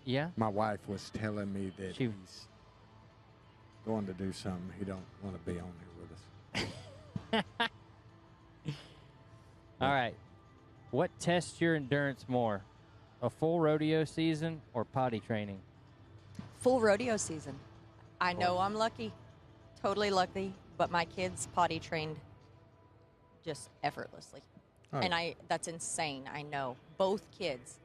Yeah. My wife was telling me that She- he's going to do something. He don't want to be on here with us. All right. What tests your endurance more, a full rodeo season or potty training? Full rodeo season. I know I'm lucky, totally lucky, but my kids potty trained just effortlessly. Oh, And that's insane. I know. Both kids.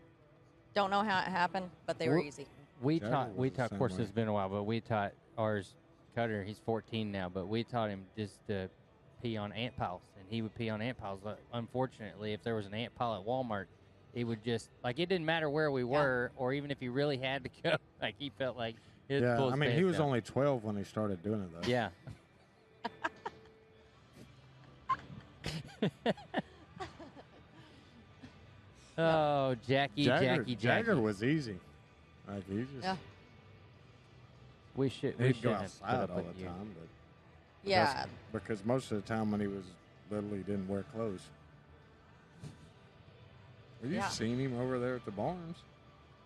Don't know how it happened, but they were We're- easy. We Jagger taught. was We the taught. Of same course, way. it's been a while, but we taught ours. Cutter. He's 14 now, but we taught him just to pee on ant piles, and he would pee on ant piles. Unfortunately, if there was an ant pile at Walmart, he would just it didn't matter where we were, or even if he really had to go. Like he felt like his Yeah, pull his I mean, he pants was down. only 12 when he started doing it, though. Yeah. Oh, Jackie. Jagger was easy. Like, he just, Yeah. We should. he'd We go shouldn't put outside up all with the you. time. But Yeah. because most of the time when he was little, he didn't wear clothes. Have you Yeah. seen him over there at the barns?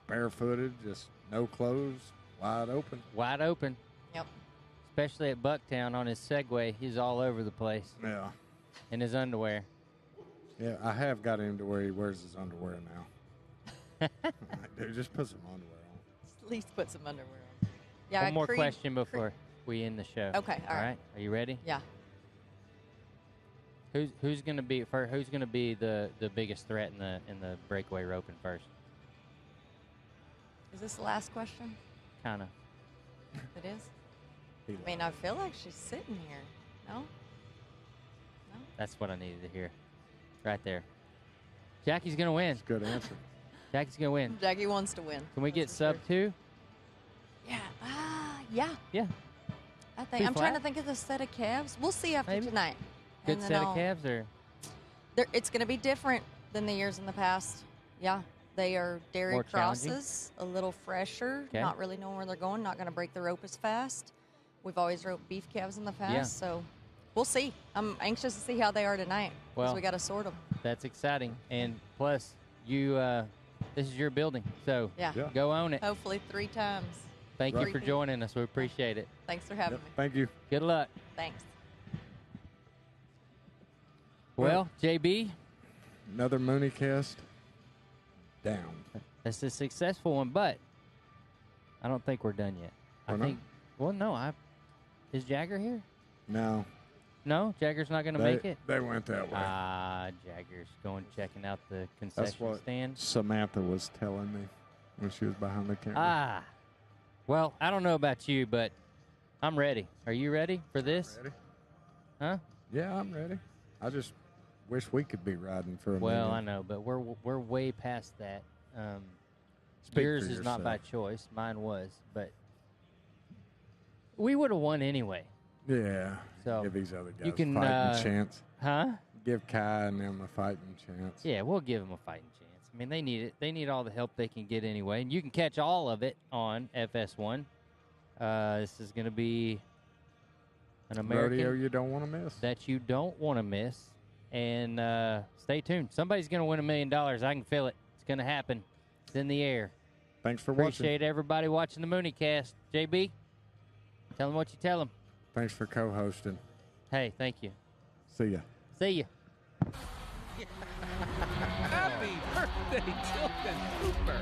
Barefooted, just no clothes, wide open. Wide open. Yep. Especially at Bucktown on his Segway, he's all over the place Yeah. in his underwear. Yeah, I have got him to where he wears his underwear now. Like, dude, just put some underwear on. At least put some underwear on. Yeah. One more Creed- question before we end the show. Okay, all right. Are you ready? Yeah. Who's going to be Who's going to be the biggest threat in the breakaway roping first? Is this the last question? Kind of. It is? He I mean, I feel like she's sitting here. No? That's what I needed to hear. Right there. Jackie's going to win. That's a good answer. Jackie's going to win. Jackie wants to win. Can we get That's for sub 2? Yeah. Yeah. Yeah. I think Too I'm trying to flat? think of the set of calves. We'll see after Maybe. tonight. Good And then set of I'll- calves or It's going to be different than the years in the past. Yeah. They are dairy More challenging? crosses, a little fresher, Okay. not really knowing where they're going, not going to break the rope as fast. We've always roped beef calves in the past, so we'll see. I'm anxious to see how they are tonight because Well, we got to sort them. That's exciting. And plus, you this is your building, so Yeah. Yeah. go own it. Hopefully 3 times. Thank you Right. for joining us. We appreciate it. Thanks for having Yep, me. thank you. Good luck. Thanks. Well, JB, Another Mooney cast down. that's a successful one, but I don't think we're done yet. I We're not? think. Well, no. Is Jagger here? No, No, Jagger's not going to they, make it. they went that way. Jagger's going checking out the That's concession what stand. Samantha was telling me when she was behind the camera. Well, I don't know about you, but I'm ready. Are you ready for this? Ready? Huh? Yeah, I'm ready. I just wish we could be riding for a Well, I minute. know, but we're way past that. Speak Yours for is not by yourself. choice. Mine was, but we would have won anyway. Yeah. So, give these other guys you can, a fighting chance. Huh? Give Kai and them a fighting chance. Yeah, we'll give them a fighting chance. I mean, they need it. They need all the help they can get anyway. And you can catch all of it on FS1. This is going to be an American Rodeo you don't want to miss. that you don't want to miss. And stay tuned. Somebody's going to win $1 million. I can feel it. It's going to happen. It's in the air. Thanks for watching. Appreciate everybody watching the Mooney Cast. JB, tell them what you tell them. Thanks for co-hosting. Hey, thank you. See ya. See you. Happy birthday, Tilden Cooper.